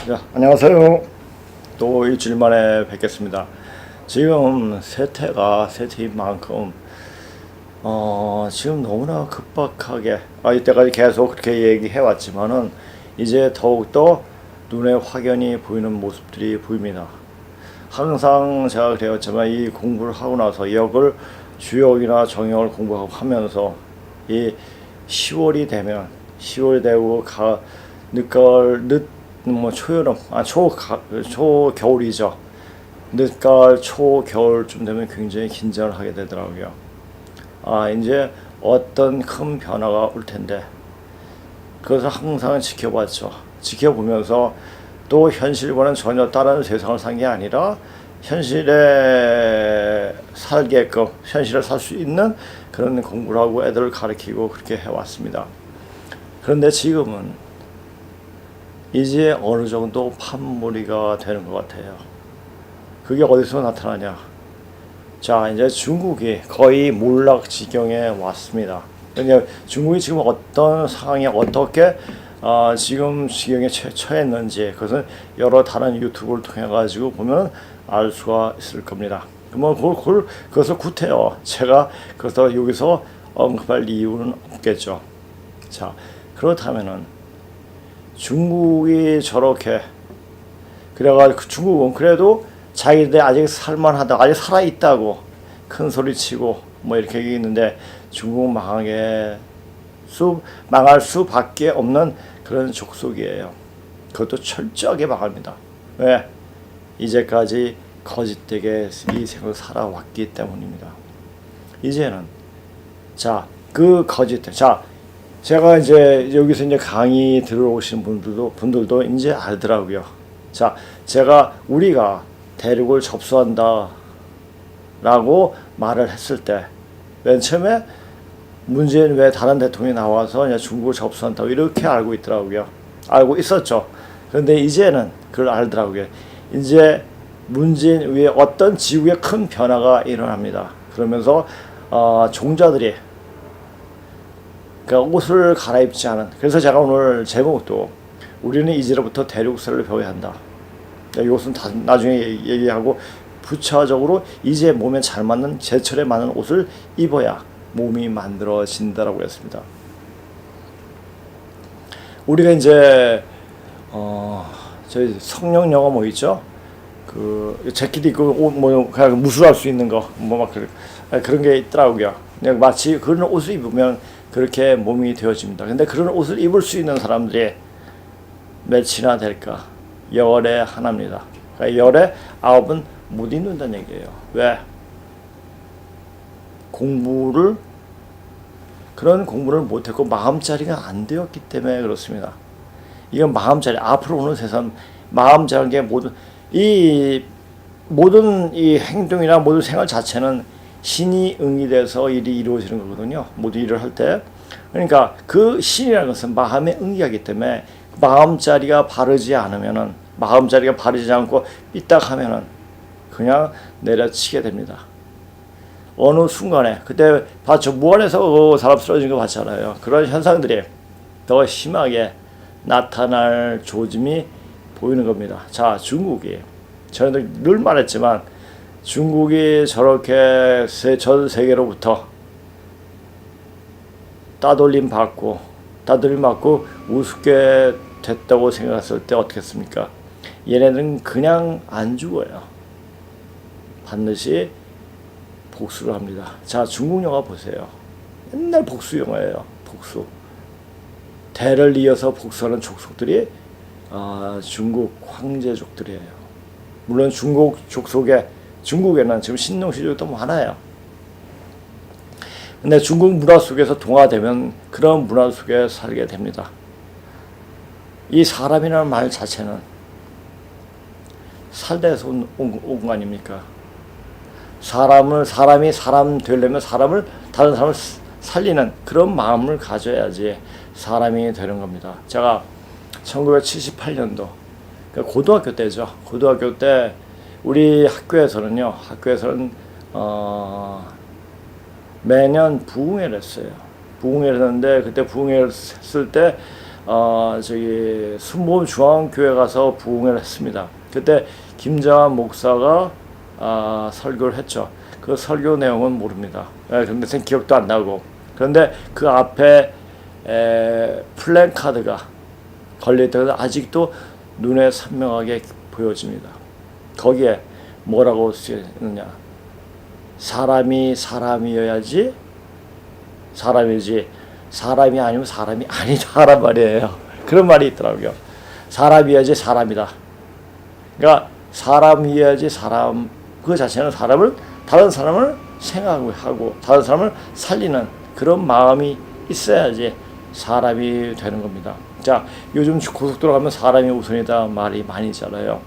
자, 안녕하세요. 또 일주일 만에 뵙겠습니다. 지금 세태인 만큼 지금 너무나 급박하게 이때까지 계속 그렇게 얘기해 왔지만은 이제 더욱더 눈에 확연히 보이는 모습들이 보입니다. 항상 제가 그랬지만 이 공부를 하고 나서 역을 주역이나 정역을 공부하고 하면서 이 10월이 되면 10월이 되고 초여름, 초겨울이죠. 늦가을, 초겨울쯤 되면 굉장히 긴장을 하게 되더라고요. 이제 어떤 큰 변화가 올 텐데, 그것을 항상 지켜봤죠. 지켜보면서 또 현실과는 전혀 다른 세상을 산 게 아니라 현실에 살게끔, 현실을 살 수 있는 그런 공부를 하고 애들을 가르치고 그렇게 해왔습니다. 그런데 지금은 이제 어느 정도 판무리가 되는 것 같아요. 그게 어디서 나타나냐? 자, 이제 중국이 거의 몰락 지경에 왔습니다. 그러니까 중국이 지금 어떤 상황에 어떻게 지금 지경에 처했는지 그것은 여러 다른 유튜브를 통해 가지고 보면 알 수가 있을 겁니다. 그것을 구태여 제가 그래서 여기서 언급할 이유는 없겠죠. 자, 그렇다면은 중국이 저렇게 그래가지고 중국은 그래도 자기들 아직 살만하다, 아직 살아있다고 큰 소리 치고 뭐 이렇게 있는데 중국은 망할 수밖에 없는 그런 족속이에요. 그것도 철저하게 망합니다. 왜? 이제까지 거짓되게 이 생을 살아왔기 때문입니다. 이제는 그 거짓된 제가 이제 여기서 이제 강의 들어오신 분들도 이제 알더라고요. 우리가 대륙을 접수한다 라고 말을 했을 때 맨 처음에 문재인 왜 다른 대통령이 나와서 이제 중국을 접수한다고 이렇게 알고 있더라고요. 알고 있었죠. 그런데 이제는 그걸 알더라고요. 이제 문재인 위에 어떤 지구에 큰 변화가 일어납니다. 그러면서 종자들이 옷을 갈아입지 않은. 그래서 제가 오늘 제목도 우리는 이제로부터 대륙사를 배워야 한다. 이것은 다 나중에 얘기하고 부차적으로 이제 몸에 잘 맞는 제철에 맞는 옷을 입어야 몸이 만들어진다라고 했습니다. 우리가 이제 저희 성령 영어 뭐 있죠? 그 재킷 입고 뭐 그냥 무술할 수 있는 거 뭐 막 그런 게 있더라고요. 그냥 마치 그런 옷을 입으면 그렇게 몸이 되어집니다. 근데 그런 옷을 입을 수 있는 사람들이 몇이나 될까? 열의 하나입니다. 그러니까 열의 9은 못 입는다는 얘기예요. 왜? 그런 공부를 못했고 마음자리가 안 되었기 때문에 그렇습니다. 이건 마음자리, 앞으로 오는 세상 마음자리인 게 모든 이 행동이나 모든 생활 자체는 신이 응이 돼서 일이 이루어지는 거거든요. 모든 일을 할 때. 그러니까 그 신이라는 것은 마음에 응이하기 때문에 마음자리가 바르지 않고 삐딱하면은 그냥 내려치게 됩니다. 어느 순간에 그때 봤죠. 무안에서 사람 쓰러진 거 봤잖아요. 그런 현상들이 더 심하게 나타날 조짐이 보이는 겁니다. 중국이 저는 늘 말했지만 중국이 저렇게 전 세계로부터 따돌림 받고 우습게 됐다고 생각했을 때 어떻겠습니까? 얘네들은 그냥 안 죽어요. 반드시 복수를 합니다. 중국 영화 보세요. 맨날 복수 영화예요. 복수. 대를 이어서 복수하는 족속들이 중국 황제족들이에요. 물론 중국에는 지금 신농시족도 많아요. 근데 중국 문화 속에서 동화되면 그런 문화 속에 살게 됩니다. 이 사람이라는 말 자체는 살대에서 온 거 아닙니까? 사람이 사람 되려면 다른 사람을 살리는 그런 마음을 가져야지 사람이 되는 겁니다. 제가 1978년도 고등학교 때죠. 고등학교 때 우리 학교에서는 매년 부흥회를 했어요. 부흥회를 했는데 그때 부흥회를 했을 때 순복음 중앙교회 가서 부흥회를 했습니다. 그때 김장한 목사가 설교를 했죠. 그 설교 내용은 모릅니다. 그런데 기억도 안 나고. 그런데 그 앞에 플랜카드가 걸려있다가 아직도 눈에 선명하게 보여집니다. 거기에 뭐라고 쓰였느냐? 사람이 사람이어야지 사람이지 사람이 아니면 사람이 아니다란 말이에요. 그런 말이 있더라고요. 사람이어야지 사람이다. 그러니까 사람이어야지 사람 그 자체는 다른 사람을 생각하고 다른 사람을 살리는 그런 마음이 있어야지 사람이 되는 겁니다. 자, 요즘 고속도로 가면 사람이 우선이다 말이 많이 있잖아요.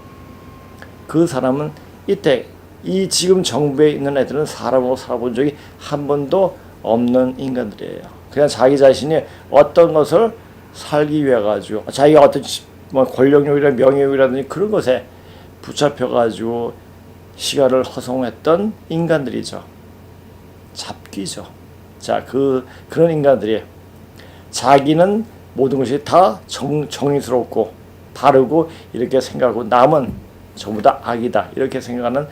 그 사람은 이때 이 지금 정부에 있는 애들은 사람으로 살아본 적이 한 번도 없는 인간들이에요. 그냥 자기 자신이 어떤 것을 살기 위해 가지고 자기가 어떤 권력욕이나 명예욕이라든지 그런 것에 붙잡혀 가지고 시간을 허송했던 인간들이죠. 잡기죠. 자, 그런 인간들이 자기는 모든 것이 다 정의스럽고 바르고 이렇게 생각하고 남은 전부 다 악이다 이렇게 생각하는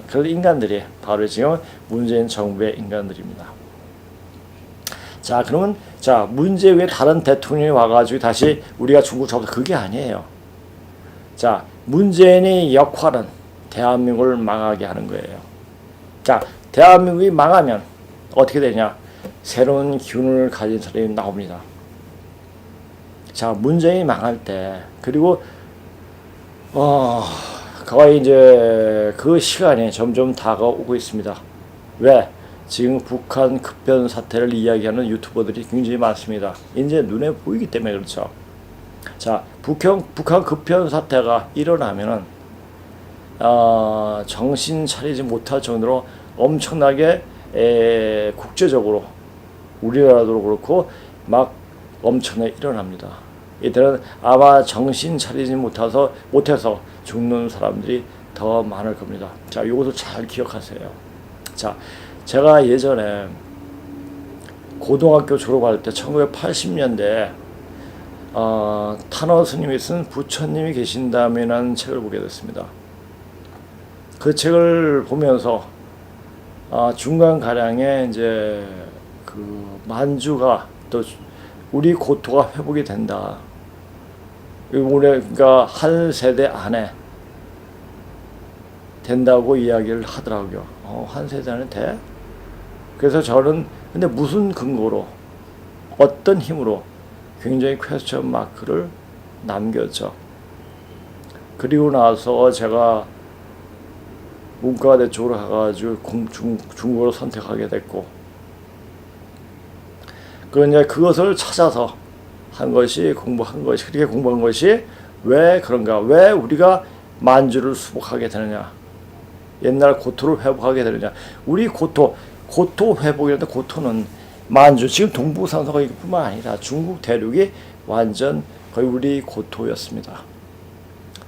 그런 인간들이 바로 지금 문재인 정부의 인간들입니다. 자, 그러면 문제 위에 다른 대통령이 와가지고 다시 우리가 중국 잡다 그게 아니에요. 자, 문재인의 역할은 대한민국을 망하게 하는 거예요. 자, 대한민국이 망하면 어떻게 되냐? 새로운 기운을 가진 사람이 나옵니다. 자, 문재인이 망할 때 그리고 거의 이제 그 시간이 점점 다가오고 있습니다. 왜? 지금 북한 급변 사태를 이야기하는 유튜버들이 굉장히 많습니다. 이제 눈에 보이기 때문에 그렇죠. 자, 북한 급변 사태가 일어나면은 정신 차리지 못할 정도로 엄청나게 국제적으로 우리나라도 그렇고 막 엄청나게 일어납니다. 이때는 아마 정신 차리지 못해서 죽는 사람들이 더 많을 겁니다. 자, 이것을 잘 기억하세요. 자, 제가 예전에 고등학교 졸업할 때 1980년대 탄원 스님이 쓴 부처님이 계신다면이라는 책을 보게 됐습니다. 그 책을 보면서 중간 가량에 이제 그 만주가 또 우리 고토가 회복이 된다. 그러니까 한 세대 안에 된다고 이야기를 하더라고요. 한 세대 안에 돼? 그래서 저는 근데 무슨 근거로 어떤 힘으로 굉장히 퀘스천 마크를 남겼죠. 그리고 나서 제가 문과대 쪽으로 가가지고 중국어를 선택하게 됐고, 그런데 그것을 찾아서 그렇게 공부한 것이 왜 그런가? 왜 우리가 만주를 수복하게 되느냐? 옛날 고토를 회복하게 되느냐? 우리 고토 회복이라는데 고토는 만주, 지금 동부산서가 이뿐만 아니라 중국 대륙이 완전 거의 우리 고토였습니다.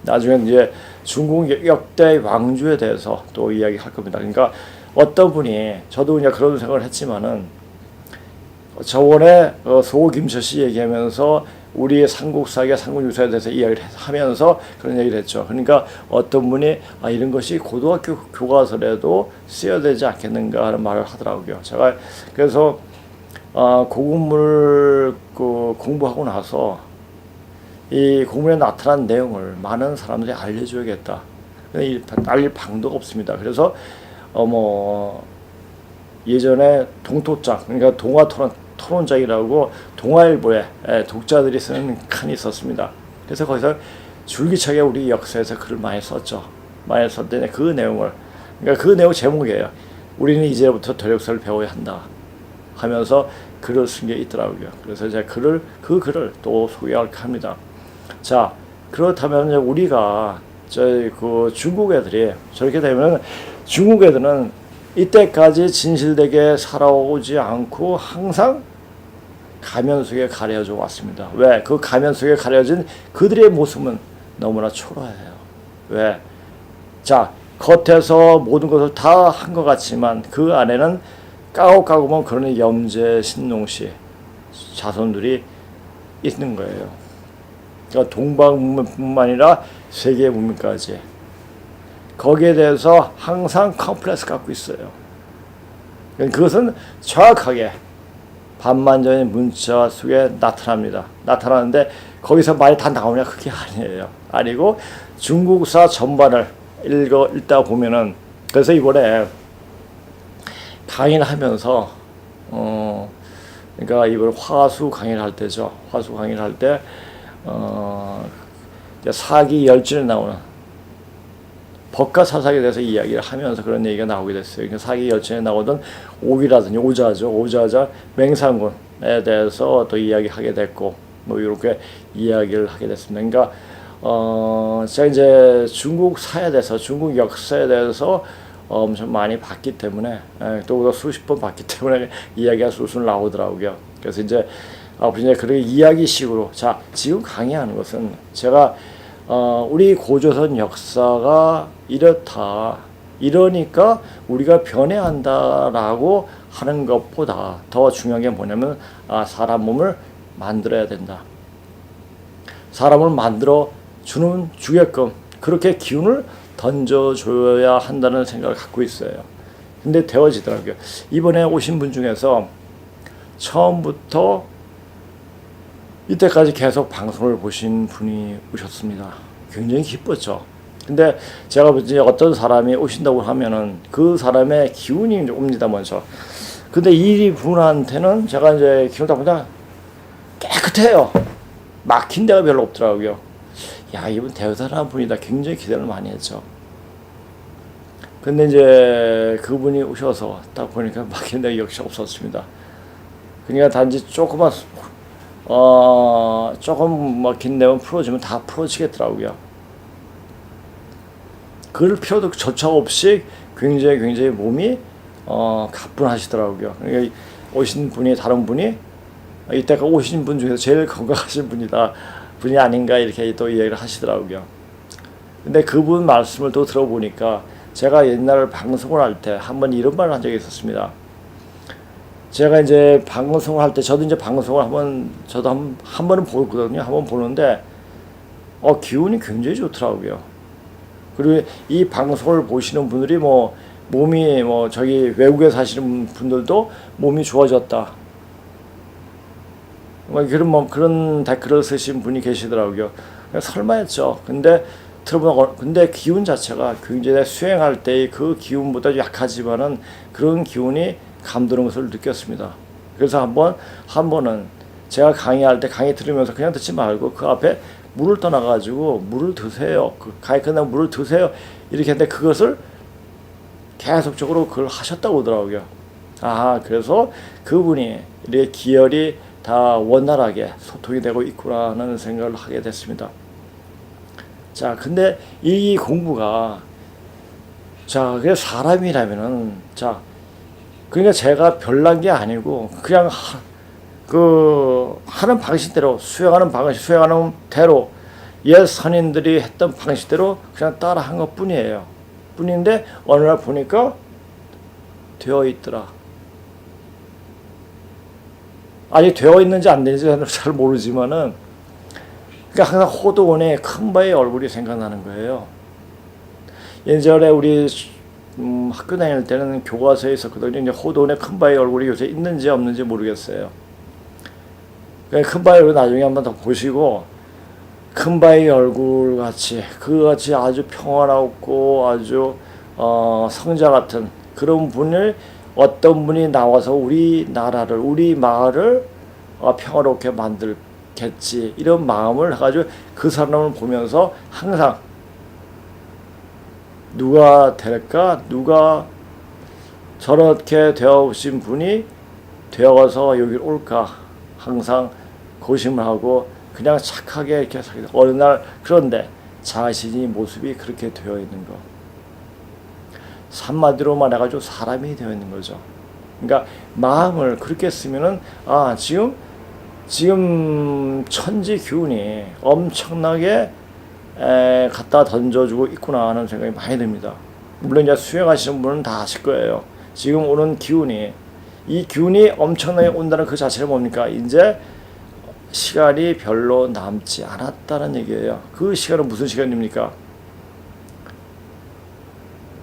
나중에 이제 중국 역대 왕조에 대해서 또 이야기할 겁니다. 그러니까 어떤 분이 저도 그냥 그런 생각을 했지만은 저번에 소김철 씨 얘기하면서 우리의 삼국사계 삼국유사에 대해서 이야기를 하면서 그런 얘기를 했죠. 그러니까 어떤 분이 이런 것이 고등학교 교과서에도 쓰여야 되지 않겠는가 하는 말을 하더라고요. 제가 그래서 고군문을 공부하고 나서 이 고문에 나타난 내용을 많은 사람들이 알려줘야겠다. 알릴 방도가 없습니다. 그래서 예전에 동토장, 그러니까 동화 토론장이라고 동아일보에 독자들이 쓰는 칸이 있었습니다. 그래서 거기서 줄기차게 우리 역사에서 글을 많이 썼죠. 많이 썼더니 그 내용을, 그러니까 그 내용 제목이에요. 우리는 이제부터 도력서를 배워야 한다 하면서 글을 쓴 게 있더라고요. 그래서 제가 그 글을 또 소개할까 합니다. 자, 그렇다면 우리가 중국 애들이 저렇게 되면 중국 애들은 이때까지 진실되게 살아오지 않고 항상 가면 속에 가려져 왔습니다. 왜? 그 가면 속에 가려진 그들의 모습은 너무나 초라해요. 왜? 자, 겉에서 모든 것을 다 한 것 같지만 그 안에는 까고까고 보면 그런 염제 신농씨 자손들이 있는 거예요. 그러니까 동방 문명뿐만 아니라 세계 문명까지 거기에 대해서 항상 컴플렉스 갖고 있어요. 그것은 정확하게 반만전의 문자 속에 나타납니다. 나타나는데 거기서 말이 다 나오냐? 그게 아니에요. 아니고 중국사 전반을 읽다 보면은 그래서 이번에 강의를 하면서 그러니까 이번 화수 강의를 할 때죠. 화수 강의를 할 때 사기 열진에 나오는 법과 사사기에 대해서 이야기를 하면서 그런 얘기가 나오게 됐어요. 그러니까 사기 열진에 나오던 오기라든지 오자죠. 오자자 맹상군에 대해서 또 이야기하게 됐고 뭐 이렇게 이야기를 하게 됐습니다. 그러니까 제가 이제 중국 사에 대해서 중국 역사에 대해서 엄청 많이 봤기 때문에 또 수십 번 봤기 때문에 이야기가 술술 나오더라고요. 그래서 이제 이제 그렇게 이야기식으로 자 지금 강의하는 것은 제가 우리 고조선 역사가 이렇다 이러니까 우리가 변해야 한다라고 하는 것보다 더 중요한 게 뭐냐면 사람 몸을 만들어야 된다. 사람을 만들어 주게끔 그렇게 기운을 던져줘야 한다는 생각을 갖고 있어요. 근데 되어지더라고요. 이번에 오신 분 중에서 처음부터 이때까지 계속 방송을 보신 분이 오셨습니다. 굉장히 기뻤죠. 근데 제가 이제 어떤 사람이 오신다고 하면은 그 사람의 기운이 옵니다, 먼저. 근데 이 분한테는 제가 이제 기운다 보다 깨끗해요. 막힌 데가 별로 없더라고요. 야, 이분 대단한 분이다. 굉장히 기대를 많이 했죠. 근데 이제 그분이 오셔서 딱 보니까 막힌 데가 역시 없었습니다. 그러니까 단지 조금 막힌 데만 풀어주면 다 풀어지겠더라고요. 그럴 필요도 조차 없이 굉장히 몸이 가뿐하시더라고요. 그러니까 오신 분이 다른 분이 이때가 오신 분 중에서 제일 건강하신 분이 아닌가 이렇게 또 이야기를 하시더라고요. 근데 그분 말씀을 또 들어보니까 제가 옛날 방송을 할 때 한번 이런 말을 한 적이 있었습니다. 제가 이제 방송을 할 때 저도 이제 방송을 한 번은 보거든요. 한 번 보는데 기운이 굉장히 좋더라고요. 그리고 이 방송을 보시는 분들이 몸이 저기 외국에 사시는 분들도 몸이 좋아졌다. 그런 댓글을 쓰신 분이 계시더라고요. 설마 했죠. 근데 기운 자체가 굉장히 수행할 때의 그 기운보다 약하지만은 그런 기운이 감도는 것을 느꼈습니다. 그래서 한 번은 제가 강의할 때 강의 들으면서 그냥 듣지 말고 그 앞에 물을 떠나가지고 물을 드세요. 강의 끝나고 물을 드세요. 이렇게 했는데 그것을 계속적으로 그걸 하셨다고 하더라고요. 그래서 그분이 이렇게 기혈이 다 원활하게 소통이 되고 있구나라는 생각을 하게 됐습니다. 자, 근데 이 공부가 그게 사람이라면은 그러니까 제가 별난 게 아니고 그냥 하는 방식대로 수행하는 대로 옛 선인들이 했던 방식대로 그냥 따라 한 것 뿐인데 어느 날 보니까 되어 있더라. 아직 되어 있는지 안 되는지 잘 모르지만은 그러니까 항상 호도원의 큰바의 얼굴이 생각나는 거예요. 예전에 우리 학교 다닐 때는 교과서에 있었거든요. 이제 호도원의 큰바의 얼굴이 요새 있는지 없는지 모르겠어요. 그러니까 큰바의 얼굴 나중에 한번 더 보시고 큰바의 얼굴 같이 그같이 아주 평화롭고 아주 성자 같은 그런 분을 어떤 분이 나와서 우리 나라를 우리 마을을 평화롭게 만들겠지 이런 마음을 해가지고 그 사람을 보면서 항상 누가 될까 누가 저렇게 되어오신 분이 되어서 여기 올까 항상 고심을 하고 그냥 착하게 이렇게 어느 날 그런데 자신이 모습이 그렇게 되어 있는 거. 한마디로 말해가지고 사람이 되어 있는 거죠. 그러니까 마음을 그렇게 쓰면은 지금 천지 기운이 엄청나게 갖다 던져주고 있구나 하는 생각이 많이 듭니다. 물론 이제 수행하시는 분은 다 아실 거예요. 지금 오는 이 기운이 엄청나게 온다는 그 자체는 뭡니까? 이제 시간이 별로 남지 않았다는 얘기예요. 그 시간은 무슨 시간입니까?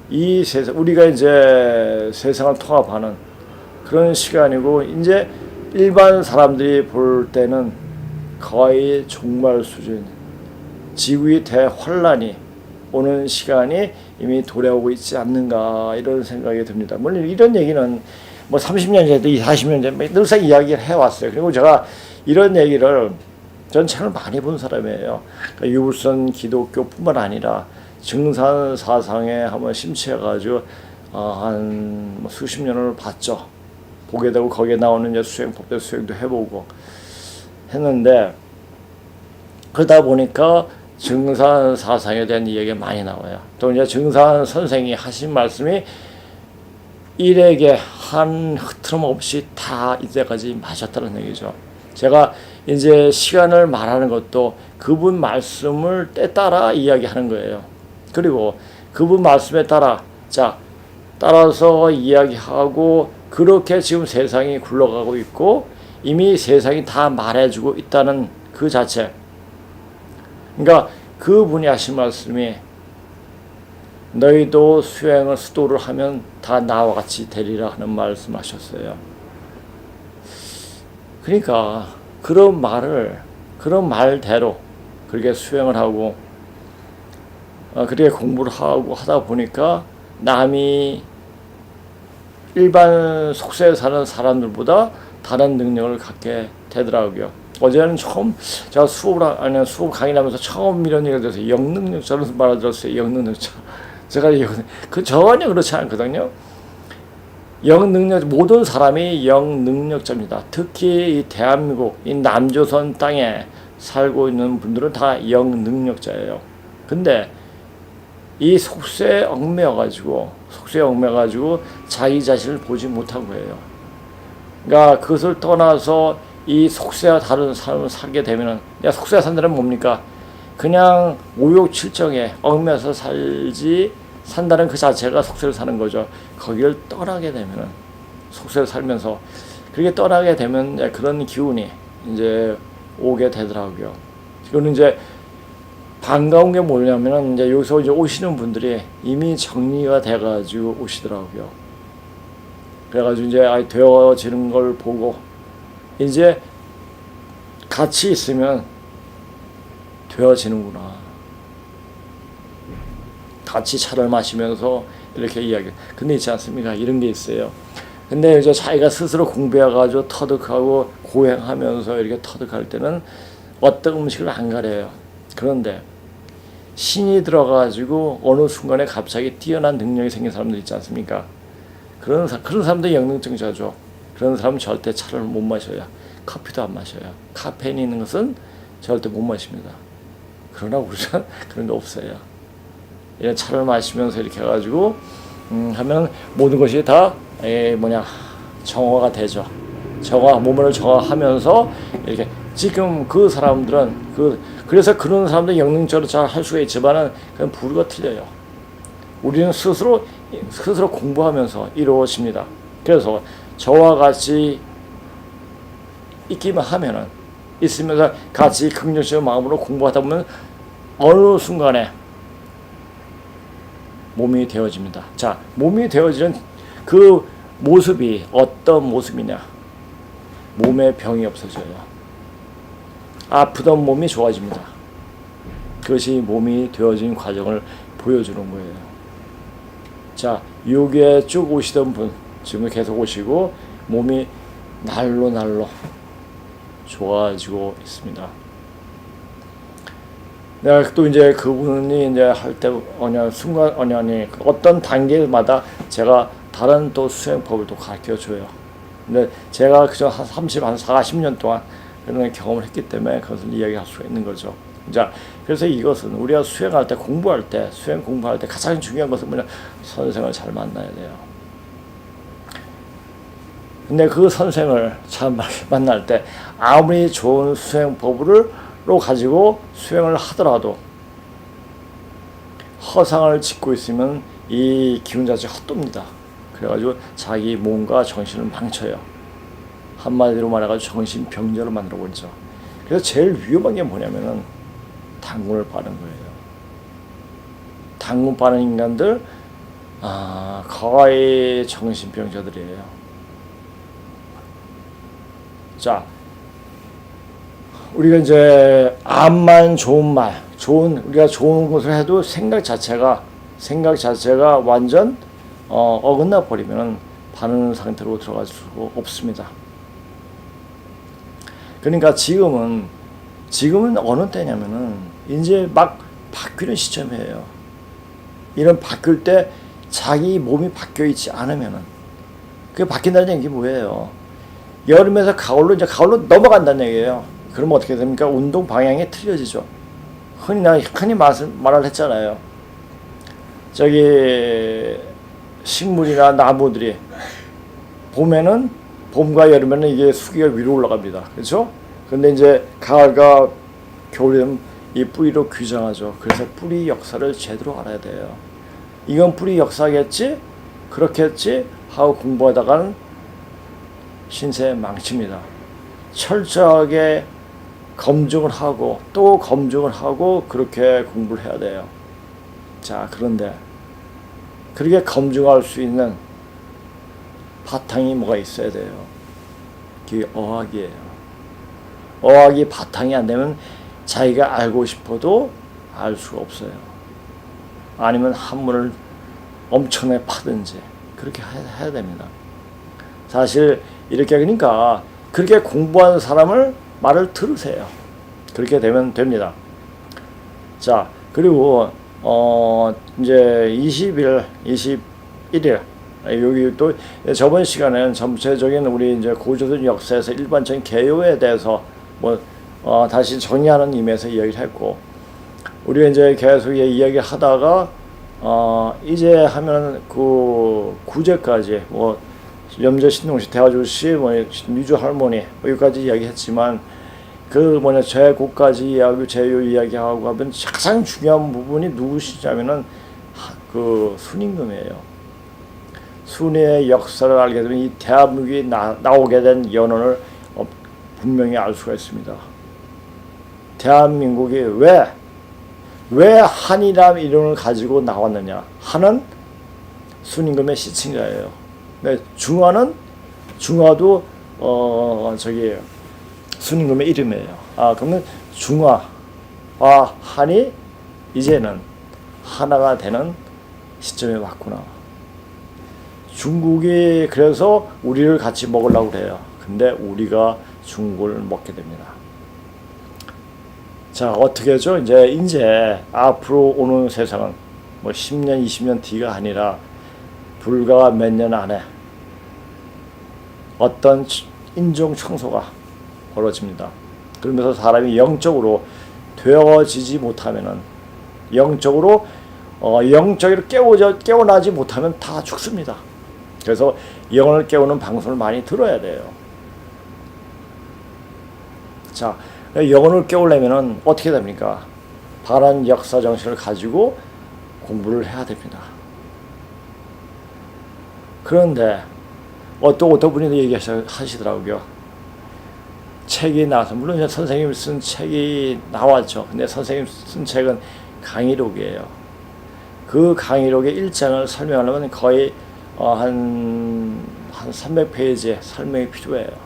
이 세상, 우리가 이제 세상을 통합하는 그런 시간이고, 이제 일반 사람들이 볼 때는 거의 종말 수준, 지구의 대환란이 오는 시간이 이미 도래하고 있지 않는가, 이런 생각이 듭니다. 물론 이런 얘기는 뭐 30년 전에도 40년 전에 늘상 이야기를 해왔어요. 그리고 제가 이런 얘기를, 전 책을 많이 본 사람이에요. 그러니까 유불선 기독교뿐만 아니라 증산 사상에 한번 심취해가지고 한 수십 년을 봤죠. 보게 되고 거기에 나오는 이제 수행법대 수행도 해보고 했는데, 그러다 보니까 증산 사상에 대한 이야기가 많이 나와요. 또 이제 증산 선생이 하신 말씀이 일에게 한 흐트럼 없이 다 이때까지 맞았다는 얘기죠. 제가 이제 시간을 말하는 것도 그분 말씀을 따라 이야기하는 거예요. 그리고 그분 말씀에 따라서 이야기하고, 그렇게 지금 세상이 굴러가고 있고 이미 세상이 다 말해주고 있다는 그 자체. 그러니까 그분이 하신 말씀이 너희도 수행을 수도를 하면 다 나와 같이 되리라 하는 말씀하셨어요. 그러니까 그런 말대로 그렇게 수행을 하고 그렇게 공부를 하고 하다 보니까 남이 일반 속세에 사는 사람들보다 다른 능력을 갖게 되더라고요. 어제는 처음 제가 수업 강의 하면서 처음 이런 얘기가 돼서 영능력자라는 말을 들었어요. 영능력자. 제가 전혀 그렇지 않거든요. 영능력, 모든 사람이 영능력자입니다. 특히 이 대한민국, 이 남조선 땅에 살고 있는 분들은 다 영능력자예요. 근데 이 속세에 얽매여가지고 자기 자신을 보지 못한 거예요. 그러니까 그것을 떠나서 이 속세와 다른 삶을 살게 되면은, 속세와 산다는 뭡니까? 그냥 오욕칠정에 얽매여서 산다는 그 자체가 속세를 사는 거죠. 거기를 떠나게 되면은, 속세를 살면서 그렇게 떠나게 되면 그런 기운이 이제 오게 되더라고요. 이거는 이제 반가운 게 뭐냐면은, 이제 여기서 이제 오시는 분들이 이미 정리가 돼가지고 오시더라고요. 그래가지고 이제 되어지는 걸 보고, 이제 같이 있으면 되어지는구나. 같이 차를 마시면서 이렇게 이야기. 근데 있지 않습니까? 이런 게 있어요. 근데 이제 자기가 스스로 공부해가지고 터득하고 고행하면서 이렇게 터득할 때는 어떤 음식을 안 가려요. 그런데 신이 들어가지고 어느 순간에 갑자기 뛰어난 능력이 생긴 사람들 있지 않습니까? 그런 사람들 영능증자죠. 그런 사람은 절대 차를 못 마셔요. 커피도 안 마셔요. 카페인이 있는 것은 절대 못 마십니다. 그러나 우리는 그런 게 없어요. 이런 차를 마시면서 이렇게 해가지고 하면 모든 것이 다 정화가 되죠. 몸을 정화하면서 이렇게, 지금 그 사람들은 그래서 그런 사람들 영능적으로 잘 할 수가 있지만은 그건 부류가 틀려요. 우리는 스스로 공부하면서 이루어집니다. 그래서 저와 같이 있으면서 같이 긍정적인 마음으로 공부하다 보면 어느 순간에 몸이 되어집니다. 자, 몸이 되어지는 그 모습이 어떤 모습이냐? 몸에 병이 없어져요. 아프던 몸이 좋아집니다. 그것이 몸이 되어진 과정을 보여주는 거예요. 자, 여기에 쭉 오시던 분, 지금 계속 오시고 몸이 날로 좋아지고 있습니다. 내가 또 이제 그분이 이제 할 때 어떤 단계마다 제가 다른 또 수행법을 또 가르쳐 줘요. 근데 제가 그저 한 40년 동안 그런 경험을 했기 때문에 그것을 이야기할 수가 있는 거죠. 자, 그래서 이것은 우리가 수행 공부할 때 가장 중요한 것은 뭐냐? 선생을 잘 만나야 돼요. 근데 그 선생을 잘 만날 때 아무리 좋은 수행법으로 가지고 수행을 하더라도 허상을 짓고 있으면 이 기운 자체가 헛돕니다. 그래가지고 자기 몸과 정신을 망쳐요. 한마디로 말해가지고 정신병자를 만들어버리죠. 그래서 제일 위험한 게 뭐냐면은 당군을 빠는 거예요. 당군 빠는 인간들 거의 정신병자들이에요. 자, 우리가 이제 암만 좋은 말, 우리가 좋은 것을 해도 생각 자체가 완전 어긋나 버리면 바른 상태로 들어갈 수가 없습니다. 그러니까 지금은 어느 때냐면은 이제 막 바뀌는 시점이에요. 이런 바뀔 때 자기 몸이 바뀌어 있지 않으면은 그게 바뀐다는 얘기 뭐예요? 여름에서 가을로 넘어간다는 얘기예요. 그러면 어떻게 됩니까? 운동 방향이 틀려지죠. 흔히 말을 했잖아요. 저기 식물이나 나무들이 봄과 여름에는 이게 수기가 위로 올라갑니다. 그렇죠? 근데 이제 가을과 겨울이 되면 이 뿌리로 규정하죠. 그래서 뿌리 역사를 제대로 알아야 돼요. 이건 뿌리 역사겠지? 그렇겠지? 하고 공부하다가는 신세 망칩니다. 철저하게 검증을 하고 또 검증을 하고 그렇게 공부를 해야 돼요. 자, 그런데 그렇게 검증할 수 있는 바탕이 뭐가 있어야 돼요? 그게 어학이에요. 어학이 바탕이 안 되면 자기가 알고 싶어도 알 수가 없어요. 아니면 한문을 엄청나게 파든지 그렇게 해야 됩니다. 사실 이렇게 그러니까 그렇게 공부하는 사람을 말을 들으세요. 그렇게 되면 됩니다. 자, 그리고 이제 21일 여기 또 저번 시간에는 전체적인 우리 이제 고조선 역사에서 일반적인 개요에 대해서 다시 정의하는 의미에서 이야기를 했고, 우리가 이제 계속 이야기 하다가 이제 하면 그 구제까지 염제 신동시 대화조씨 미주 할머니 여기까지 이야기했지만 제고까지 이야기 제요 이야기하고 하면 가장 중요한 부분이 누구시냐면은 그 순임금이에요. 순의 역사를 알게 되면 이 대한민국이 나오게 된 연원을 분명히 알 수가 있습니다. 대한민국이 왜 한이라는 이름을 가지고 나왔느냐? 한은 순임금의 시친자예요. 중화도 순임금의 이름이에요. 그러면 중화와 한이 이제는 하나가 되는 시점에 왔구나. 중국이 그래서 우리를 같이 먹으려고 그래요. 근데 우리가 중국을 먹게 됩니다. 자, 어떻게 하죠? 이제 앞으로 오는 세상은 10년, 20년 뒤가 아니라 불과 몇 년 안에 어떤 인종 청소가 벌어집니다. 그러면서 사람이 영적으로 되어지지 못하면은 영적으로 깨어나지 못하면 다 죽습니다. 그래서 영을 깨우는 방송을 많이 들어야 돼요. 자, 영혼을 깨우려면은 어떻게 됩니까? 바른 역사 정신을 가지고 공부를 해야 됩니다. 그런데 어떤 분이 얘기하시더라고요. 책이 나와서, 물론 선생님이 쓴 책이 나왔죠. 근데 선생님 쓴 책은 강의록이에요. 그 강의록의 1장을 설명하려면 거의 한 300페이지의 설명이 필요해요.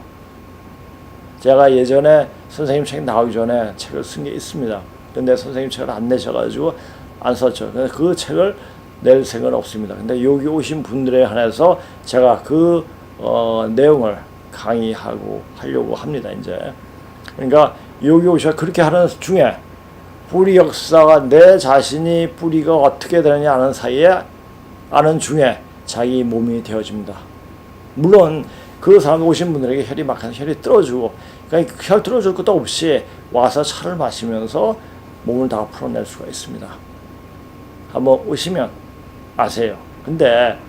제가 예전에 선생님 책 나오기 전에 책을 쓴 게 있습니다. 근데 선생님 책을 안 내셔가지고 안 썼죠. 그 책을 낼 생각은 없습니다. 근데 여기 오신 분들에 한해서 제가 그 내용을 하려고 합니다. 이제 그러니까 여기 오셔 그렇게 하는 중에 뿌리 역사가 내 자신이 뿌리가 어떻게 되느냐 아는 중에 자기 몸이 되어집니다. 물론 그 사람 오신 분들에게 혈이 떨어지고, 그러니까 혈 떨어질 것도 없이 와서 차를 마시면서 몸을 다 풀어낼 수가 있습니다. 한번 오시면 아세요. 근데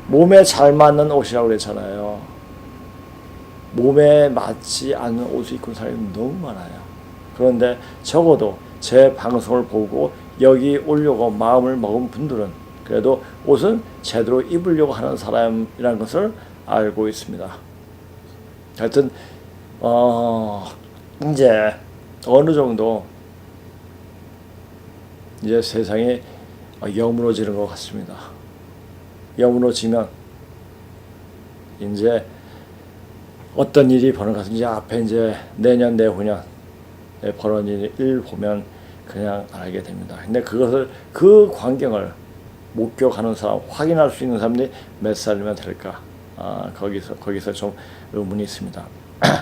몸에 잘 맞는 옷이라고 그랬잖아요. 몸에 맞지 않는 옷을 입고 있는 사람이 너무 많아요. 그런데 적어도 제 방송을 보고 여기 오려고 마음을 먹은 분들은 그래도 옷은 제대로 입으려고 하는 사람이라는 것을 알고 있습니다. 하여튼 이제 어느 정도 이제 세상이 여물어지는 것 같습니다. 여물어지면 이제 어떤 일이 벌어가서 이제 앞에 이제 내년 내후년 벌어진 일 보면 그냥 알게 됩니다. 근데 그것을 그 광경을 목격하는 사람, 확인할 수 있는 사람들이 몇 살이면 될까? 거기서 좀 의문이 있습니다.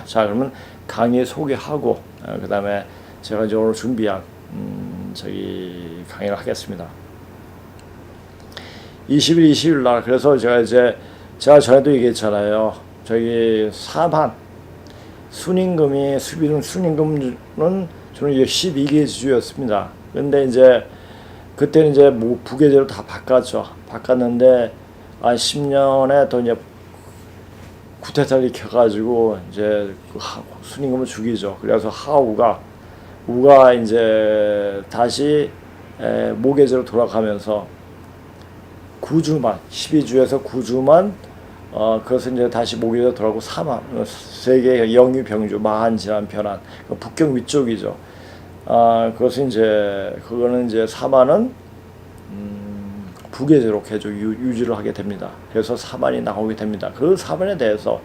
자, 그러면 강의 소개하고 그 다음에 제가 이제 오늘 준비한 강의를 하겠습니다. 20일, 20일 날 그래서 제가 전에도 얘기했잖아요. 저기 사만 순임금이 수비는 순임금은 저는 12개 주였습니다. 그런데 이제 그때는 이제 뭐 부계제로 다 바꿨죠. 바꿨는데 10년에 또 이제 구태타를 켜가지고 이제 그 순임금을 죽이죠. 그래서 우가 이제 다시 모계제로 돌아가면서 9주만 12주에서 9주만 그것은 이제 다시 모계제로 돌아가고 세계 영유병주 마한질환 변환 북경 위쪽이죠. 그것은 그거는 이제 사만은 부계제로 계속 유지를 하게 됩니다. 그래서 사만이 나오게 됩니다. 그 사만에 대해서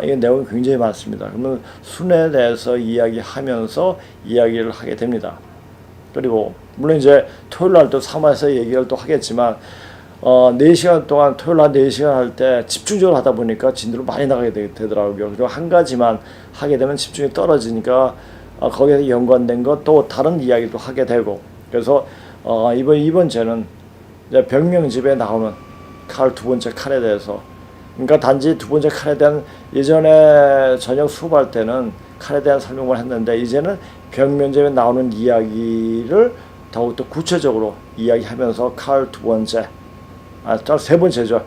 이 내용이 굉장히 많습니다. 그러면 순에 대해서 이야기하면서 이야기를 하게 됩니다. 그리고 물론 이제 토요일 날도 사만에서 얘기를 또 하겠지만 4시간 동안 토요일 날 4시간 할 때 집중적으로 하다 보니까 진도를 많이 나가게 되더라고요. 그리고 한 가지만 하게 되면 집중이 떨어지니까 거기에 연관된 것 또 다른 이야기도 하게 되고 그래서 이번 주에는 이제 병명집에 나오는 칼 두 번째 칼에 대해서 그러니까 단지 두 번째 칼에 대한 예전에 저녁 수업할 때는 칼에 대한 설명을 했는데 이제는 병명집에 나오는 이야기를 더욱더 구체적으로 이야기하면서 칼 두 번째 세 번째죠.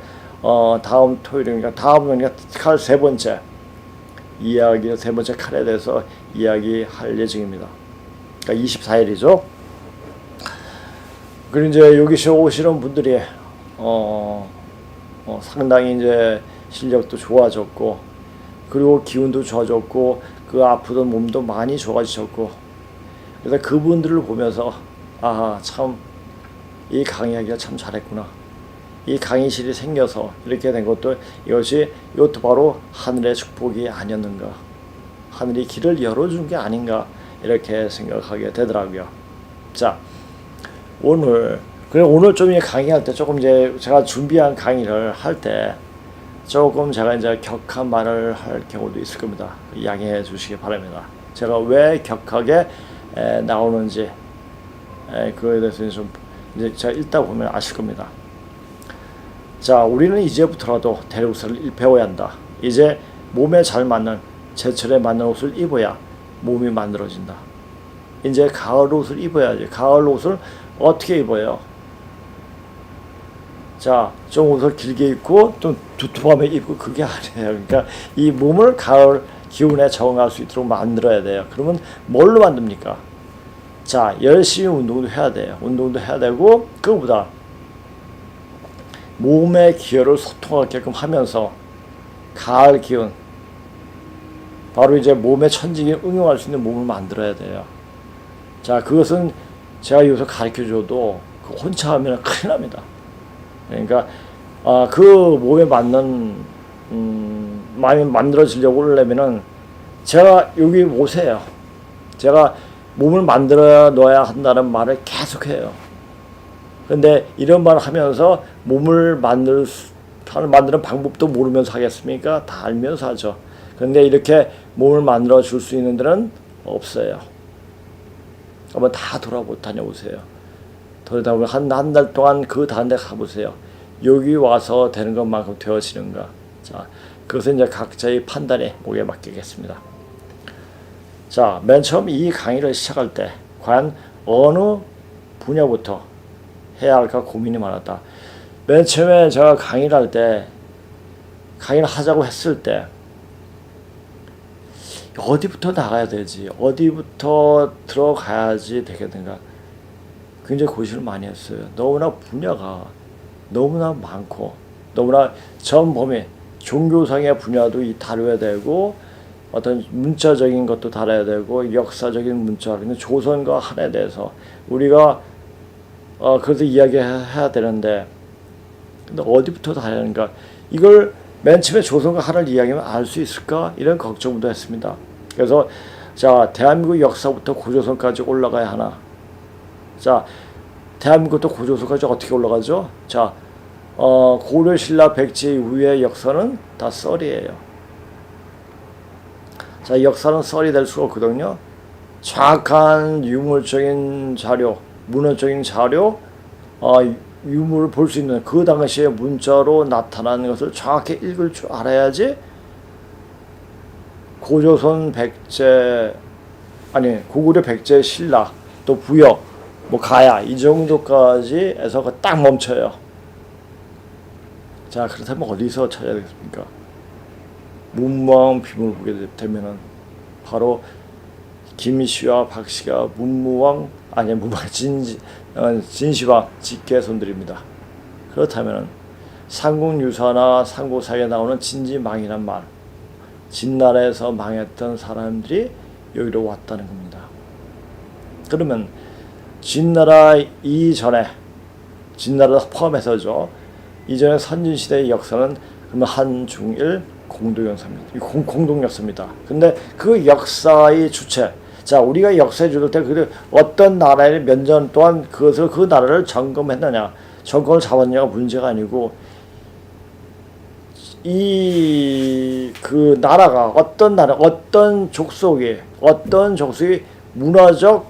다음 토요일이니까 다음은 칼 세 번째 이야기 세 번째 칼에 대해서 이야기할 예정입니다. 그러니까 24일이죠. 그리고 이제 여기 오시는 분들이 상당히 이제 실력도 좋아졌고 그리고 기운도 좋아졌고 그 아프던 몸도 많이 좋아지셨고 그래서 그분들을 보면서 참 이 강의하기가 참 잘했구나. 이 강의실이 생겨서 이렇게 된 것도 이것도 바로 하늘의 축복이 아니었는가. 하늘이 길을 열어준 게 아닌가 이렇게 생각하게 되더라고요. 자, 오늘 좀 강의할 때 조금 제가 준비한 강의를 할 때 조금 제가 격한 말을 할 경우도 있을 겁니다. 양해해 주시기 바랍니다. 제가 왜 격하게 나오는지 그거에 대해서 좀 제가 읽다 보면 아실 겁니다. 자, 우리는 이제부터라도 대리옷을 배워야 한다. 이제 몸에 잘 맞는 제철에 맞는 옷을 입어야 몸이 만들어진다. 이제 가을 옷을 입어야지. 가을 옷을 어떻게 입어요? 자, 좀 옷을 길게 입고 좀 두툼하게 입고 그게 아니에요. 그러니까 이 몸을 가을 기온에 적응할 수 있도록 만들어야 돼요. 그러면 뭘로 만듭니까? 자, 열심히 운동도 해야 돼요. 운동도 해야 되고 그거보다 몸의 기혈을 소통하게끔 하면서 가을 기운 바로 이제 몸의 천직에 응용할 수 있는 몸을 만들어야 돼요. 자, 그것은 제가 여기서 가르쳐줘도 혼자 하면 큰일 납니다. 그러니까 그 몸에 맞는 마음이 만들어지려고 하려면은 제가 여기 오세요. 제가 몸을 만들어 놓아야 한다는 말을 계속해요. 근데 이런 말을 하면서 몸을 만드는 방법도 모르면서 하겠습니까? 다 알면서 하죠. 근데 이렇게 몸을 만들어 줄 수 있는 데는 없어요. 한번 다 다녀오세요. 돌아다니면 한 달 동안 그 다른 데 가보세요. 여기 와서 되는 것만큼 되어지는가. 자, 그것은 이제 각자의 판단에 목에 맡기겠습니다. 자, 맨 처음 이 강의를 시작할 때 과연 어느 분야부터 해야 할까 고민이 많았다. 맨 처음에 제가 강의를 하자고 했을 때 어디부터 나가야 되지? 어디부터 들어가야지 되겠는가? 굉장히 고민을 많이 했어요. 너무나 분야가 너무나 많고 너무나 전 범위 종교상의 분야도 다뤄야 되고 어떤 문자적인 것도 다뤄야 되고 역사적인 문자, 근데 조선과 한에 대해서 우리가 그래도 이야기해야 되는데, 근데 어디부터 다루는가? 이걸 맨 처음에 조선과 한을 이야기하면 알 수 있을까? 이런 걱정도 했습니다. 그래서 자, 대한민국 역사부터 고조선까지 올라가야 하나? 자, 대한민국부터 고조선까지 어떻게 올라가죠? 자, 고려 신라 백제 이후의 역사는 다 썰이에요. 자, 역사는 썰이 될 수가 없거든요. 정확한 유물적인 자료, 문헌적인 자료, 유물을 볼 수 있는 그 당시에 문자로 나타나는 것을 정확히 읽을 줄 알아야지 고조선 백제, 아니 고구려 백제 신라 또 부여 뭐 가야 이 정도까지 해서 딱 멈춰요. 자, 그렇다면 어디서 찾아야 되겠습니까? 문무왕 비문을 보게 되면은 바로 김씨와 박씨가 문무왕, 아니 문무왕 진시황 직계손들입니다. 그렇다면은 삼국유사나 삼국사에 나오는 진지망이란 말, 진나라에서 망했던 사람들이 여기로 왔다는 겁니다. 그러면 진나라 이전에, 진나라 포함해서죠, 이전에 선진시대의 역사는 그러면 한중일 공동역사입니다. 공동역사입니다. 근데 그 역사의 주체, 자, 우리가 역사에 주를 때 그 어떤 나라에 몇 년 동안 그것을 그 나라를 점검했느냐, 정권을 잡았냐가 문제가 아니고 이 그 나라가 어떤 나라, 어떤 족속의 문화적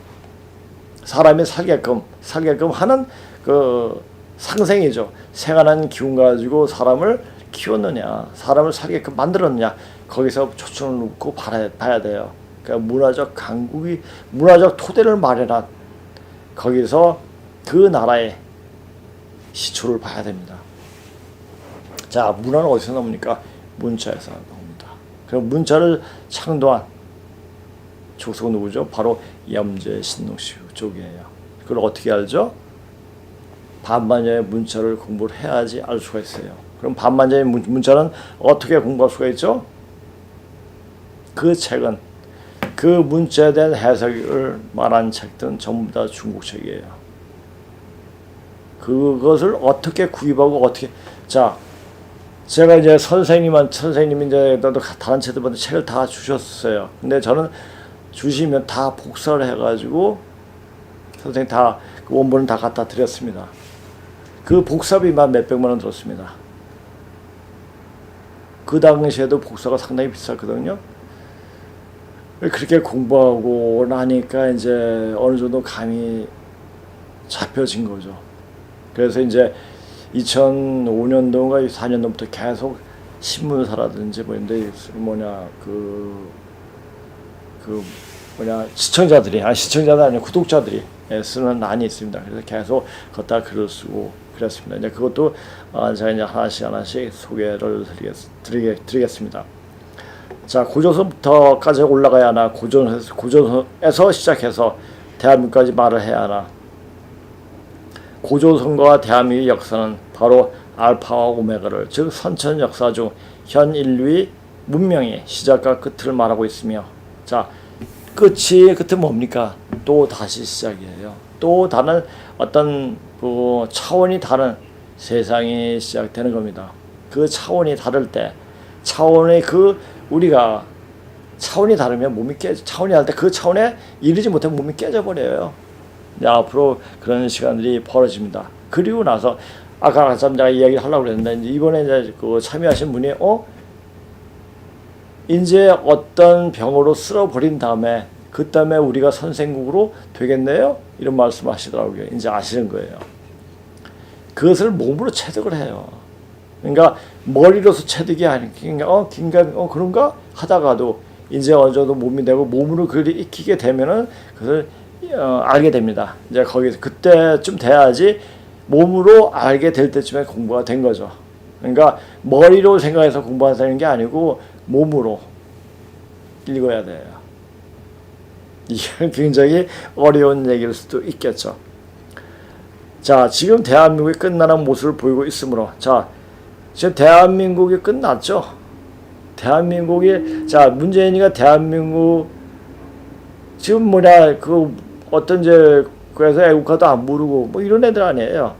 사람이 살게끔 하는 그 상생이죠. 생활하는 기운 가지고 사람을 키웠느냐, 사람을 살게끔 만들었느냐, 거기서 초점을 놓고 봐야 돼요. 그러니까 문화적 강국이, 문화적 토대를 마련한 거기서 그 나라의 시초를 봐야 됩니다. 자, 문화는 어디서 나옵니까? 문자에서 나옵니다. 그럼 문자를 창조한 족속은 누구죠? 바로 염제 신농시 쪽이에요. 그걸 어떻게 알죠? 반만여의 문자를 공부를 해야지 알 수가 있어요. 그럼 반만여의 문자는 어떻게 공부할 수가 있죠? 그 책은 그 문자에 대한 해석을 말한 책들은 전부 다 중국 책이에요. 그것을 어떻게 구입하고 어떻게, 자, 제가 이제 선생님이 이제 다른 책들한테 책을 다 주셨어요. 근데 저는 주시면 다 복사를 해가지고 선생님 다 그 원본을 다 갖다 드렸습니다. 그 복사비만 몇백만 원 들었습니다. 그 당시에도 복사가 상당히 비쌌거든요. 그렇게 공부하고 나니까 이제 어느 정도 감이 잡혀진 거죠. 그래서 이제 2005년도인가 4년도부터 계속 신문사라든지 시청자들이 아니고 구독자들이 쓰는 난이 있습니다. 그래서 계속 걷다 글을 쓰고 그랬습니다. 이제 그것도 제가 이제 하나씩 소개를 드리겠습니다. 자, 고조선부터까지 올라가야 하나, 고조선에서 시작해서 대한민국까지 말을 해야 하나. 고조선과 대한민국의 역사는 바로 알파와 오메가를, 즉 선천 역사 중 현 인류의 문명의 시작과 끝을 말하고 있으며, 자, 끝은 뭡니까? 또 다시 시작이에요. 또 다른 어떤 그 차원이 다른 세상이 시작되는 겁니다. 그 차원이 다를 때, 우리가 차원이 다르면 몸이 차원이 다를 때 그 차원에 이르지 못하면 몸이 깨져버려요. 앞으로 그런 시간들이 벌어집니다. 그리고 나서 아까 제가 이야기를 하려고 그랬는데, 이번에 이제 그 참여하신 분이 이제 어떤 병으로 쓸어버린 다음에 그 다음에 우리가 선생국으로 되겠네요? 이런 말씀하시더라고요. 이제 아시는 거예요. 그것을 몸으로 체득을 해요. 그러니까 머리로서 체득이 아니니까 그런가 하다가도 이제 어느 정도 몸이 되고 몸으로 그걸 익히게 되면은 그것을 알게 됩니다. 이제 거기서 그때쯤 돼야지 몸으로 알게 될 때쯤에 공부가 된 거죠. 그러니까 머리로 생각해서 공부하는 게 아니고 몸으로 읽어야 돼요. 이게 굉장히 어려운 얘기일 수도 있겠죠. 자, 지금 대한민국이 끝나는 모습을 보이고 있으므로, 자, 지금 대한민국이 끝났죠. 대한민국이 자 문재인이가 대한민국 지금 그 어떤 그래서 애국가도 안 부르고 뭐 이런 애들 아니에요.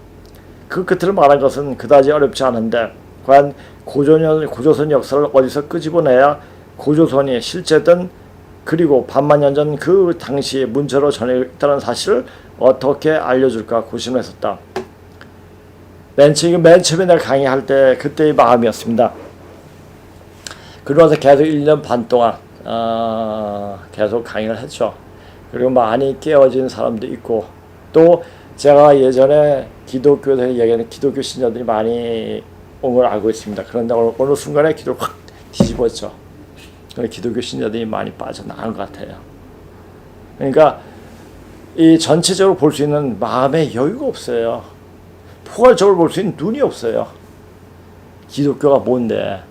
그 끝을 말한 것은 그다지 어렵지 않은데 과연 고조선 역사를 어디서 끄집어내야 고조선이 실제든 그리고 반만 년 전 그 당시 문체로 전해있다는 사실을 어떻게 알려줄까 고심했었다. 맨 처음에 내가 강의할 때 그때의 마음이었습니다. 그러면서 계속 1년 반 동안 계속 강의를 했죠. 그리고 많이 깨어진 사람도 있고 또 제가 예전에 기독교에서 얘기하는 기독교 신자들이 많이 온 걸 알고 있습니다. 그런데 어느 순간에 기도를 확 뒤집었죠. 기독교 신자들이 많이 빠져나간 것 같아요. 그러니까 이 전체적으로 볼 수 있는 마음의 여유가 없어요. 포괄적으로 볼 수 있는 눈이 없어요. 기독교가 뭔데?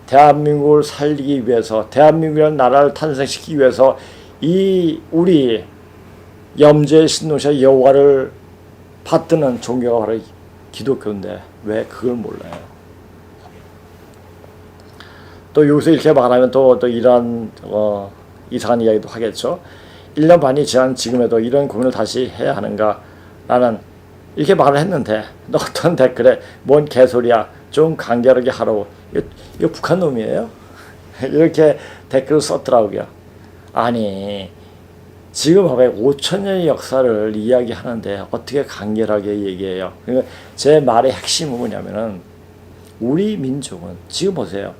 대한민국을 살리기 위해서, 대한민국이라는 나라를 탄생시키기 위해서 이 우리 염제의 신노자 여호와를 받드는 종교가 바로 기독교인데 왜 그걸 몰라요? 또 여기서 이렇게 말하면 또 이런 이상한 이야기도 하겠죠. 1년 반이 지난 지금에도 이런 고민을 다시 해야 하는가? 나는 이렇게 말을 했는데 너 어떤 댓글에 뭔 개소리야 좀 간결하게 하라고 이거 북한 놈이에요? 이렇게 댓글을 썼더라고요. 아니 지금 봐봐요. 5,000년의 역사를 이야기하는데 어떻게 간결하게 얘기해요? 그러니까 제 말의 핵심은 뭐냐면은 우리 민족은 지금 보세요.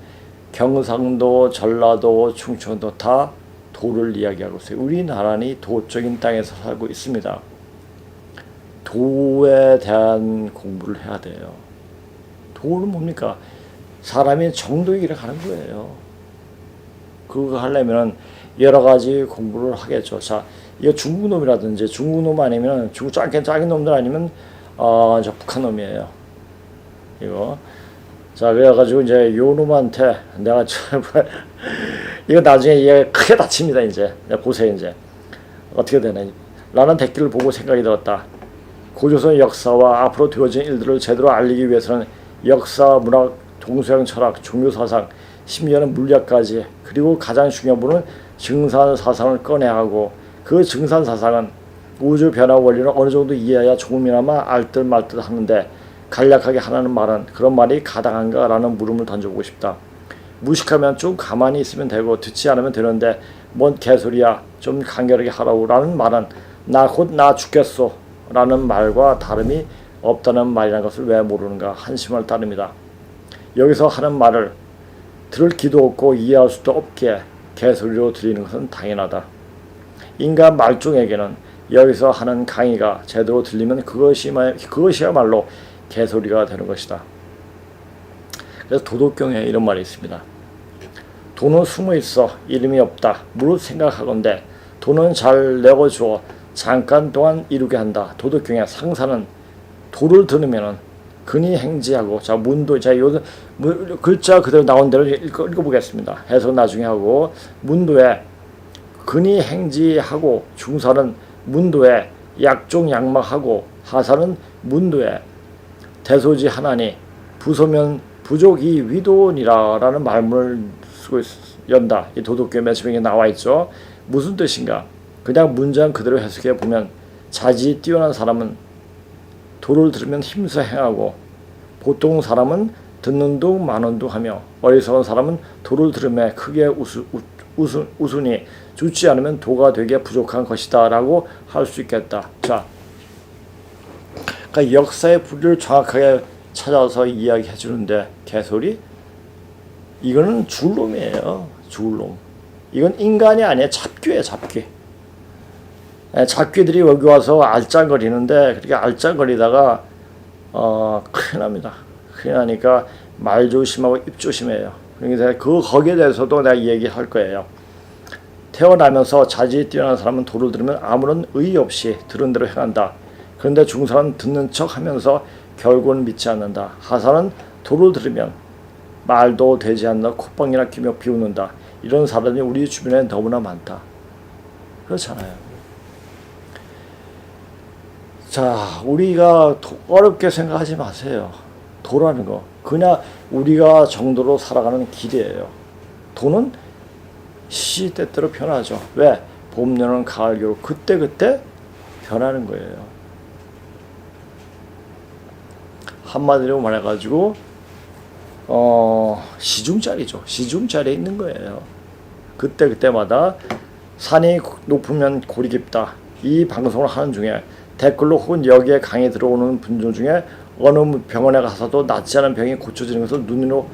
경상도, 전라도, 충청도 다 도를 이야기하고 있어요. 우리나라는 도적인 땅에서 살고 있습니다. 도에 대한 공부를 해야 돼요. 도는 뭡니까? 사람이 정도의 길을 가는 거예요. 그거 하려면 여러 가지 공부를 하겠죠. 자, 이거 중국 놈이라든지 중국 놈 아니면 중국 작은 놈들 아니면 저 북한 놈이에요. 이거. 자, 그래가지고 이제 요 놈한테 내가 이거 나중에 얘 크게 다칩니다. 이제 보세요. 이제 어떻게 되나. 라는 댓글을 보고 생각이 들었다. 고조선 역사와 앞으로 되어진 일들을 제대로 알리기 위해서는 역사, 문학, 동서양 철학, 종교 사상, 심지어는 물리학까지 그리고 가장 중요한 부분은 증산 사상을 꺼내야 하고 그 증산 사상은 우주 변화 원리를 어느 정도 이해해야 조금이나마 알듯 말듯 하는데 간략하게 하라는 말은 그런 말이 가당한가라는 물음을 던져보고 싶다. 무식하면 좀 가만히 있으면 되고 듣지 않으면 되는데 뭔 개소리야 좀 간결하게 하라고 라는 말은 곧 나 죽겠소 라는 말과 다름이 없다는 말이라는 것을 왜 모르는가 한심할 따름이다. 여기서 하는 말을 들을 기도 없고 이해할 수도 없게 개소리로 들리는 것은 당연하다. 인간 말종에게는 여기서 하는 강의가 제대로 들리면 그것이야말로 개소리가 되는 것이다. 그래서 도덕경에 이런 말이 있습니다. 돈은 숨어있어 이름이 없다. 무릇 생각하건대 돈은 잘 내어주어 잠깐 동안 이루게 한다. 도덕경의 상사는 도를 들으면은 근이 행지하고 자 문도 자 요 글자 그대로 나온 대로 읽어보겠습니다. 해석 나중에 하고 문도에 근이 행지하고 중사는 문도에 약종약막하고 하사는 문도에 대소지 하나니 부소면 부족이 위도니라라는 말문을 쓰고 연다. 이 도덕교 맨 처음에 나와 있죠. 무슨 뜻인가? 그냥 문장 그대로 해석해 보면 자지 뛰어난 사람은 도를 들으면 힘써 행하고 보통 사람은 듣는 둥 마는 둥 하며 어리석은 사람은 도를 들으며 크게 웃으니 죽지 않으면 도가 되게 부족한 것이다 라고 할 수 있겠다. 자, 그러니까 역사의 부리를 정확하게 찾아서 이야기해 주는데 개소리? 이거는 죽을 놈이에요. 죽을 놈. 이건 인간이 아니에요. 잡귀예요. 잡귀. 잡귀들이 여기 와서 알짱거리는데 그렇게 알짱거리다가 큰일 납니다. 큰일 나니까 말 조심하고 입 조심해요. 그러니까 거기에 대해서도 내가 얘기할 거예요. 태어나면서 자질이 뛰어난 사람은 도를 들으면 아무런 의의 없이 들은 대로 행한다. 그런데 중사는 듣는 척 하면서 결국은 믿지 않는다. 하사는 도를 들으면 말도 되지 않나 콧방이나 끼며 비웃는다. 이런 사람이 우리 주변에 너무나 많다. 그렇잖아요. 자, 우리가 어렵게 생각하지 마세요. 도라는 거. 그냥 우리가 정도로 살아가는 길이에요. 돈은 시시때때로 변하죠. 왜? 봄, 여름, 가을, 겨울 그때그때 변하는 거예요. 한마디로 말해가지고 시중짜리죠. 시중짜리에 있는 거예요. 그때그때마다 산이 높으면 골이 깊다. 이 방송을 하는 중에 댓글로 혹은 여기에 강의 들어오는 분들 중에 어느 병원에 가서도 낫지 않은 병이 고쳐지는 것을 눈으로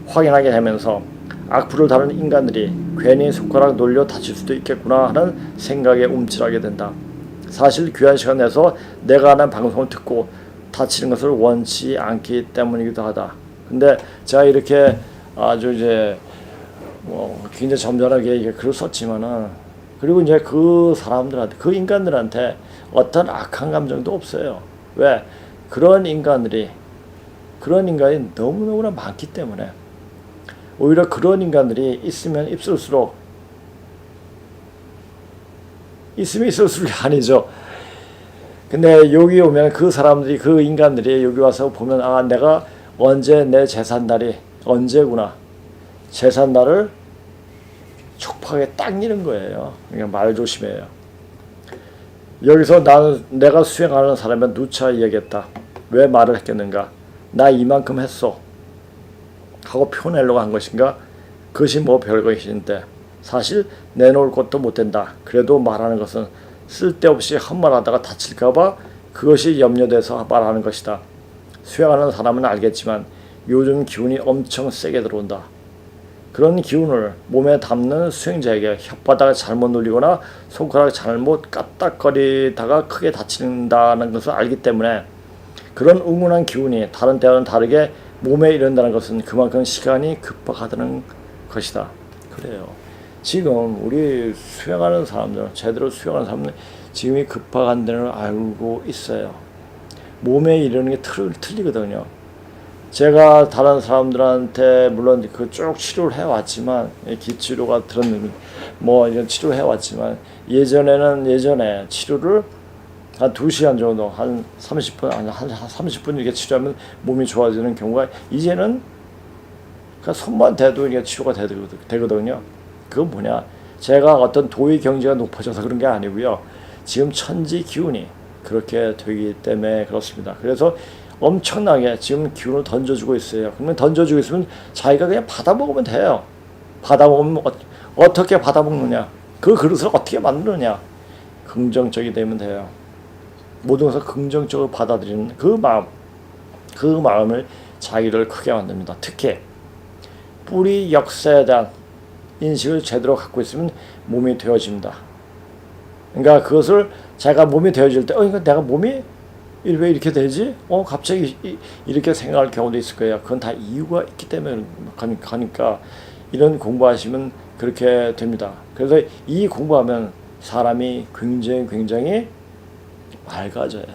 확인하게 되면서 악플을 다루는 인간들이 괜히 손가락 놀려 다칠 수도 있겠구나 하는 생각에 움찔하게 된다. 사실 귀한 시간 내서 내가 하는 방송을 듣고 다치는 것을 원치 않기 때문이기도 하다. 근데 제가 이렇게 아주 이제 굉장히 점잖하게 이게 글을 썼지만은 그리고 이제 그 사람들한테 그 인간들한테 어떤 악한 감정도 없어요. 왜? 그런 인간이 너무너무나 많기 때문에 오히려 그런 인간들이 있으면 있을수록 아니죠. 근데 여기 오면 그 사람들이 그 인간들이 여기 와서 보면 아 내가 언제 내 재산날이 언제구나 재산날을 촉박하게 딱 이는 거예요. 그러니까 말 조심해요. 여기서 내가 수행하는 사람은 누차 얘기했다. 왜 말을 했겠는가? 나 이만큼 했어 하고 표내려고 한 것인가? 그것이 뭐 별것인데 사실 내놓을 것도 못 된다. 그래도 말하는 것은 쓸데없이 헛말하다가 다칠까봐 그것이 염려돼서 말하는 것이다. 수행하는 사람은 알겠지만 요즘 기운이 엄청 세게 들어온다. 그런 기운을 몸에 담는 수행자에게 혓바닥을 잘못 눌리거나 손가락 잘못 까딱거리다가 크게 다친다는 것을 알기 때문에 그런 응원한 기운이 다른 때와는 다르게 몸에 이른다는 것은 그만큼 시간이 급박하다는 것이다. 그래요. 지금 우리 수행하는 사람들, 제대로 수행하는 사람들 지금이 급박한 데를 알고 있어요. 몸에 이르는 게 틀리거든요. 제가 다른 사람들한테 물론 그 쭉 치료를 해왔지만 기치료가 들었는 뭐 이런 치료를 해왔지만 예전에 치료를 한 2시간 정도 한 30분 한 30분 이렇게 치료하면 몸이 좋아지는 경우가 이제는 그냥 손만 대도 이게 치료가 되거든요. 그건 뭐냐? 제가 어떤 도의 경지가 높아져서 그런 게 아니고요. 지금 천지 기운이 그렇게 되기 때문에 그렇습니다. 그래서 엄청나게 지금 기운을 던져주고 있어요. 그러면 던져주고 있으면 자기가 그냥 받아먹으면 돼요. 받아먹으면 어떻게 받아먹느냐? 그 그릇을 어떻게 만드느냐? 긍정적이 되면 돼요. 모든 것을 긍정적으로 받아들이는 그 마음을 자기를 크게 만듭니다. 특히 뿌리 역사에 대한 인식을 제대로 갖고 있으면 몸이 되어집니다. 그러니까 그것을 자기가 몸이 되어질 때, 이거 내가 몸이 왜 이렇게 되지? 갑자기 이렇게 생각할 경우도 있을 거예요. 그건 다 이유가 있기 때문에 가니까 이런 공부하시면 그렇게 됩니다. 그래서 이 공부하면 사람이 굉장히 맑아져요.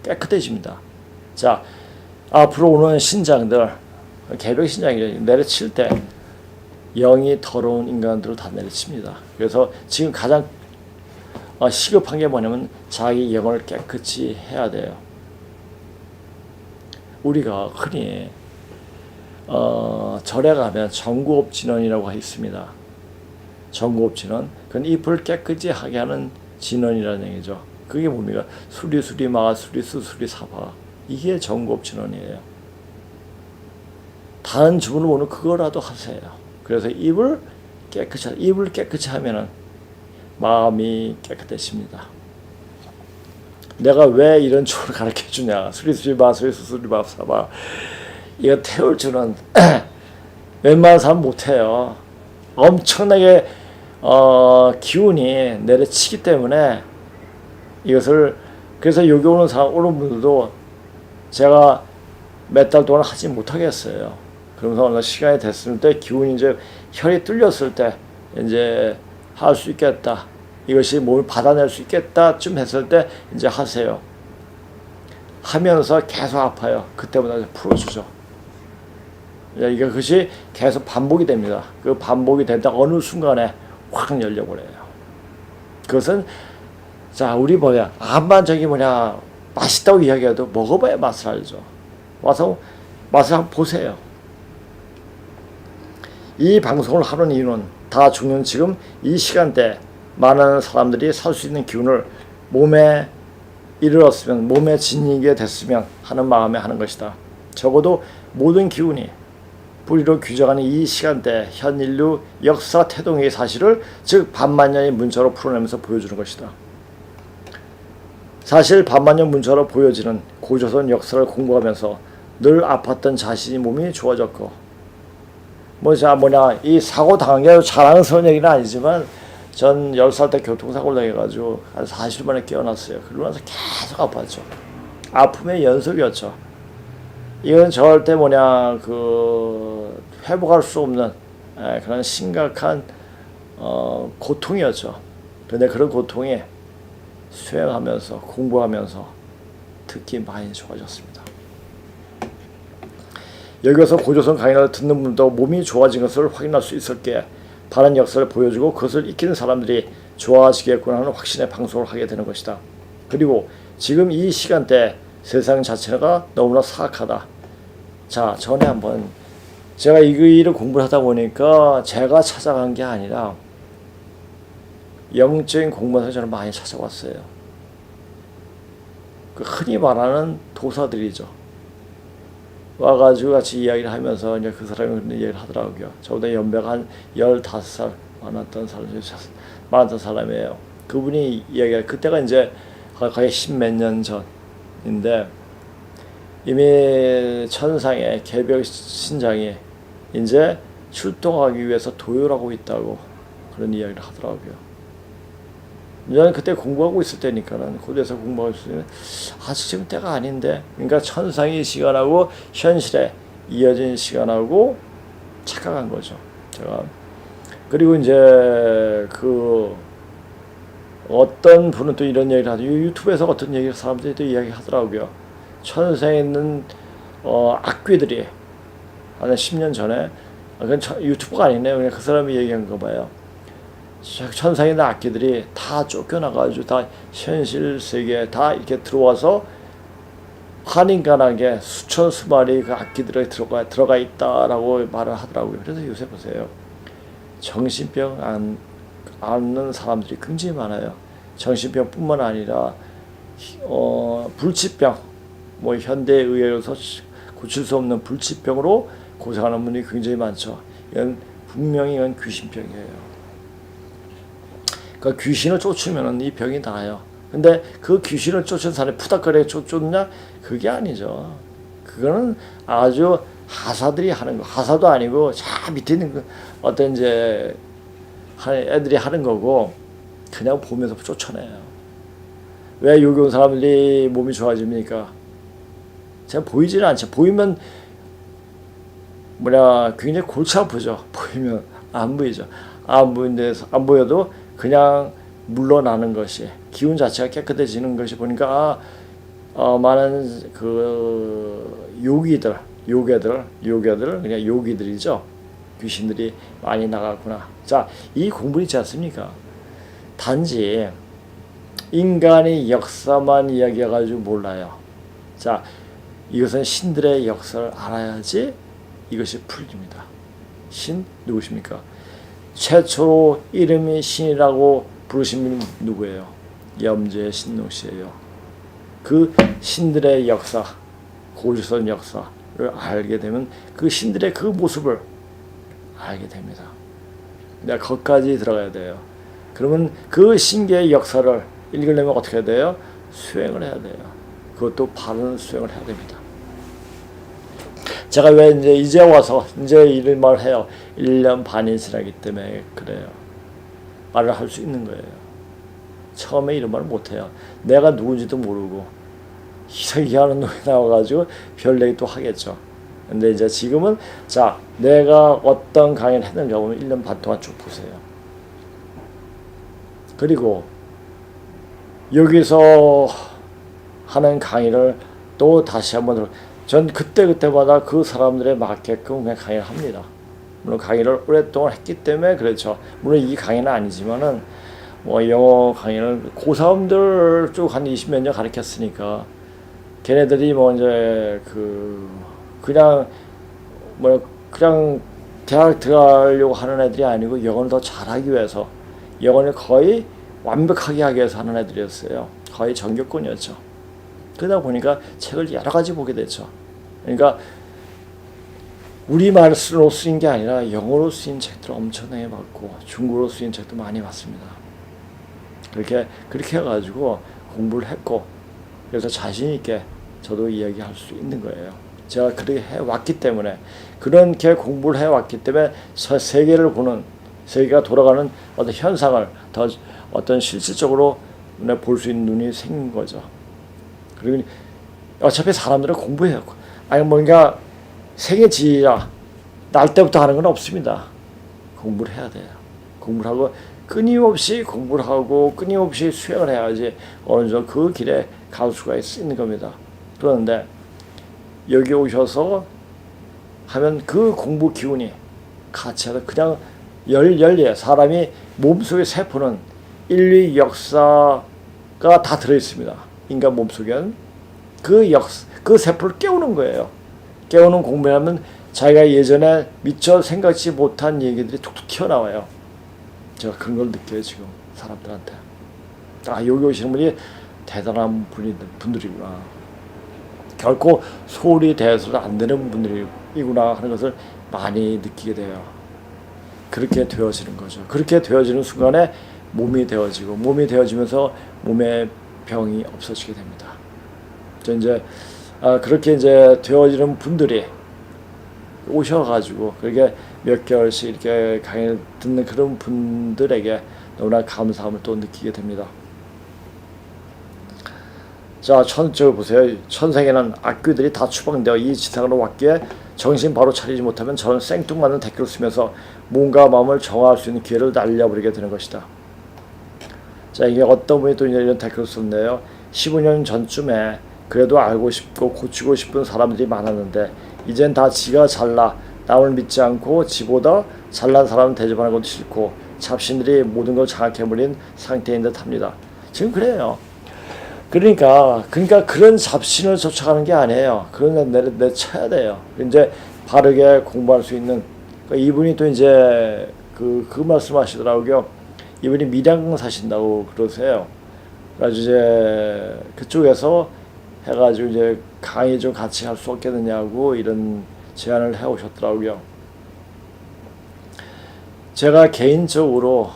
깨끗해집니다. 자, 앞으로 오는 신장들, 개벽 신장이 내려칠 때 영이 더러운 인간들을 다 내려칩니다. 그래서 지금 가장 시급한 게 뭐냐면 자기 영을 깨끗이 해야 돼요. 우리가 흔히 절에 가면 정구업진언이라고 있습니다. 정구업진언, 그건 잎을 깨끗이 하게 하는 진언이라는 얘기죠. 그게 뭡니까? 수리수리 마 수리수리 사바, 이게 정구업진언이에요. 다른 주문을 오늘 그거라도 하세요. 그래서 입을 깨끗이 하면은 마음이 깨끗해집니다. 내가 왜 이런 주를 가르쳐 주냐? 수리수리마 수리수리마 사바, 이거 태울 줄은 웬만한 사람 못해요. 엄청나게 기운이 내려치기 때문에 이것을, 그래서 여기 오는 분들도 제가 몇 달 동안 하지 못하겠어요. 그러면서 어느 시간이 됐을 때 기운이 이제 혈이 뚫렸을 때 이제 할 수 있겠다, 이것이 몸을 받아낼 수 있겠다쯤 했을 때 이제 하세요. 하면서 계속 아파요. 그때마다 풀어주죠. 이게 그것이 계속 반복이 됩니다. 그 반복이 된다 어느 순간에 확 열려버려요. 그것은 자, 우리 암만 맛있다고 이야기해도 먹어봐야 맛을 알죠. 와서 맛을 한번 보세요. 이 방송을 하는 이유는 다 죽는 지금 이 시간대 많은 사람들이 살 수 있는 기운을 몸에 이르렀으면, 몸에 지니게 됐으면 하는 마음에 하는 것이다. 적어도 모든 기운이 뿌리로 규정하는 이 시간대 현 인류 역사 태동의 사실을, 즉 반만년의 문자로 풀어내면서 보여주는 것이다. 사실 반만년 문자로 보여지는 고조선 역사를 공부하면서 늘 아팠던 자신이 몸이 좋아졌고, 이 사고 당한 게 자랑스러운 얘기는 아니지만, 전 10살 때 교통사고를 당해가지고 한 40일 만에 깨어났어요. 그러고 나서 계속 아팠죠. 아픔의 연속이었죠. 이건 절대 회복할 수 없는 그런 심각한 고통이었죠. 근데 그런 고통이 수행하면서, 공부하면서 특히 많이 좋아졌습니다. 여기서 고조선 강연을 듣는 분도 몸이 좋아진 것을 확인할 수 있을게 바른 역사를 보여주고 그것을 익히는 사람들이 좋아지겠구나 하는 확신의 방송을 하게 되는 것이다. 그리고 지금 이 시간대 세상 자체가 너무나 사악하다. 자, 전에 한번 제가 이 일을 공부를 하다 보니까 제가 찾아간 게 아니라 영적인 공부에서 저는 많이 찾아왔어요. 그 흔히 말하는 도사들이죠. 와가지고 같이 이야기를 하면서 이제 그 사람이 그런 얘기를 하더라고요. 저보다 연배가 한 15살 많았던 사람이에요. 그분이 이야기가, 그때가 이제 거의 10몇 년 전인데, 이미 천상의 개벽 신장이 이제 출동하기 위해서 도열하고 있다고 그런 이야기를 하더라고요. 저는 그때 공부하고 있을 때니까는, 고대에서 공부하고 있을 때는 아직 지금 때가 아닌데, 그러니까 천상의 시간하고 현실에 이어진 시간하고 착각한 거죠, 제가. 그리고 이제 어떤 분은 또 이런 얘기를 하죠. 유튜브에서 어떤 얘기를 사람들이 또 이야기 하더라고요. 천상에 있는 악귀들이 한 10년 전에, 그건 유튜브가 아니네요. 그냥 그 사람이 얘기한 거 봐요. 천상에 있는 악기들이 다 쫓겨나가지고 다 현실 세계에 다 이렇게 들어와서 한인간하게 수천 수마리 그 악기들이 들어가 있다라고 말을 하더라고요. 그래서 요새 보세요. 정신병 앓는 사람들이 굉장히 많아요. 정신병뿐만 아니라 불치병, 현대에 의해서 고칠 수 없는 불치병으로 고생하는 분이 굉장히 많죠. 이건 분명히 귀신병이에요. 그러니까 귀신을 쫓으면 이 병이 나아요. 근데 그 귀신을 쫓은 사람이 푸닥거리게 쫓냐? 그게 아니죠. 그거는 아주 하사들이 하는 거. 하사도 아니고 저 밑에 있는 어떤 이제 애들이 하는 거고, 그냥 보면서 쫓아내요. 왜 여기 온 사람들이 몸이 좋아집니까? 제가 보이지는 않죠. 보이면 굉장히 골치 아프죠. 보이면 안 보이죠. 안 보여도 그냥 물러나는 것이, 기운 자체가 깨끗해지는 것이 보니까 많은 요괴들 그냥 요기들이죠. 귀신들이 많이 나갔구나. 자, 이 공부 있지 않습니까? 단지 인간의 역사만 이야기해가지고 몰라요. 자, 이것은 신들의 역사를 알아야지 이것이 풀립니다. 신 누구십니까? 최초로 이름이 신이라고 부르신 분이 누구예요? 염제 신노씨예요. 그 신들의 역사, 고조선 역사를 알게 되면 그 신들의 그 모습을 알게 됩니다. 내가 거기까지 들어가야 돼요. 그러면 그 신계의 역사를 읽으려면 어떻게 해야 돼요? 수행을 해야 돼요. 그것도 바른 수행을 해야 됩니다. 제가 왜 이제 와서 이런 말을 해요. 1년 반이 지나기 때문에 그래요. 말을 할 수 있는 거예요. 처음에 이런 말을 못해요. 내가 누군지도 모르고 희생하는 놈이 나와가지고 별 얘기 또 하겠죠. 근데 이제 지금은, 자, 내가 어떤 강의를 했는가 보면 1년 반 동안 쭉 보세요. 그리고 여기서 하는 강의를 또 다시 한번 전 그때마다 그 사람들에 맞게끔 그냥 강의를 합니다. 물론 강의를 오랫동안 했기 때문에 그렇죠. 물론 이 강의는 아니지만은 영어 강의를 고3들 쭉 한 20몇 년 가르쳤으니까 걔네들이 이제 그냥 대학 들어가려고 하는 애들이 아니고 영어를 더 잘하기 위해서 영어를 거의 완벽하게 하기 위해서 하는 애들이었어요. 거의 전교권이었죠. 그러다 보니까 책을 여러 가지 보게 됐죠. 그러니까 우리말로 쓰인 게 아니라 영어로 쓰인 책들을 엄청나게 봤고 중국어로 쓰인 책도 많이 봤습니다. 그렇게 해가지고 공부를 했고 그래서 자신 있게 저도 이야기할 수 있는 거예요. 제가 그렇게 해왔기 때문에 그렇게 공부를 해왔기 때문에 세계를 보는 세계가 돌아가는 어떤 현상을 더 어떤 실질적으로 볼 수 있는 눈이 생긴 거죠. 그리고 어차피 사람들은 공부해요. 아니 뭔가 세계 지리라 날 때부터 하는 건 없습니다. 공부를 해야 돼요. 공부를 하고 끊임없이 공부를 하고 끊임없이 수행을 해야지 어느 정도 그 길에 갈 수가 있는 겁니다. 그런데 여기 오셔서 하면 그 공부 기운이 같이 하다 그냥 열리에 사람이 몸속의 세포는 인류 역사가 다 들어있습니다. 인간 몸속에는 그 세포를 깨우는 거예요. 깨우는 공부하면 자기가 예전에 미처 생각지 못한 얘기들이 툭툭 튀어나와요. 제가 그런 걸 느껴요 지금 사람들한테. 여기 오시는 분이 대단한 분들이구나. 결코 소홀히 대해서는 안 되는 분들이구나 하는 것을 많이 느끼게 돼요. 그렇게 되어지는 거죠. 그렇게 되어지는 순간에 몸이 되어지고 몸이 되어지면서 몸에 병이 없어지게 됩니다. 그렇게 이제 되어지는 분들이 오셔가지고 그렇게 몇 개월씩 이렇게 강의를 듣는 그런 분들에게 너무나 감사함을 또 느끼게 됩니다. 자, 저 보세요. 천생에는 악귀들이 다 추방되어 이 지상으로 왔기에 정신 바로 차리지 못하면 저는 생뚱맞는 댓글을 쓰면서 몸과 마음을 정화할 수 있는 기회를 날려버리게 되는 것이다. 자, 이게 어떤 분이 또 이런 댓글을 썼네요. 15년 전쯤에 그래도 알고 싶고 고치고 싶은 사람들이 많았는데 이젠 다 지가 잘나 남을 믿지 않고 지보다 잘난 사람을 대접하는 것도 싫고 잡신들이 모든 걸 장악해버린 상태인 듯 합니다. 지금 그래요. 그러니까 그런 잡신을 쫓아가는 게 아니에요. 그런 데 내쳐야 돼요. 이제 바르게 공부할 수 있는 그러니까 이분이 또 이제 그 말씀하시더라고요. 이분이 밀양 사신다고 그러세요. 그래서 이제 그쪽에서 해가지고 이제 강의 좀 같이 할 수 없겠느냐고 이런 제안을 해 오셨더라고요. 제가 개인적으로는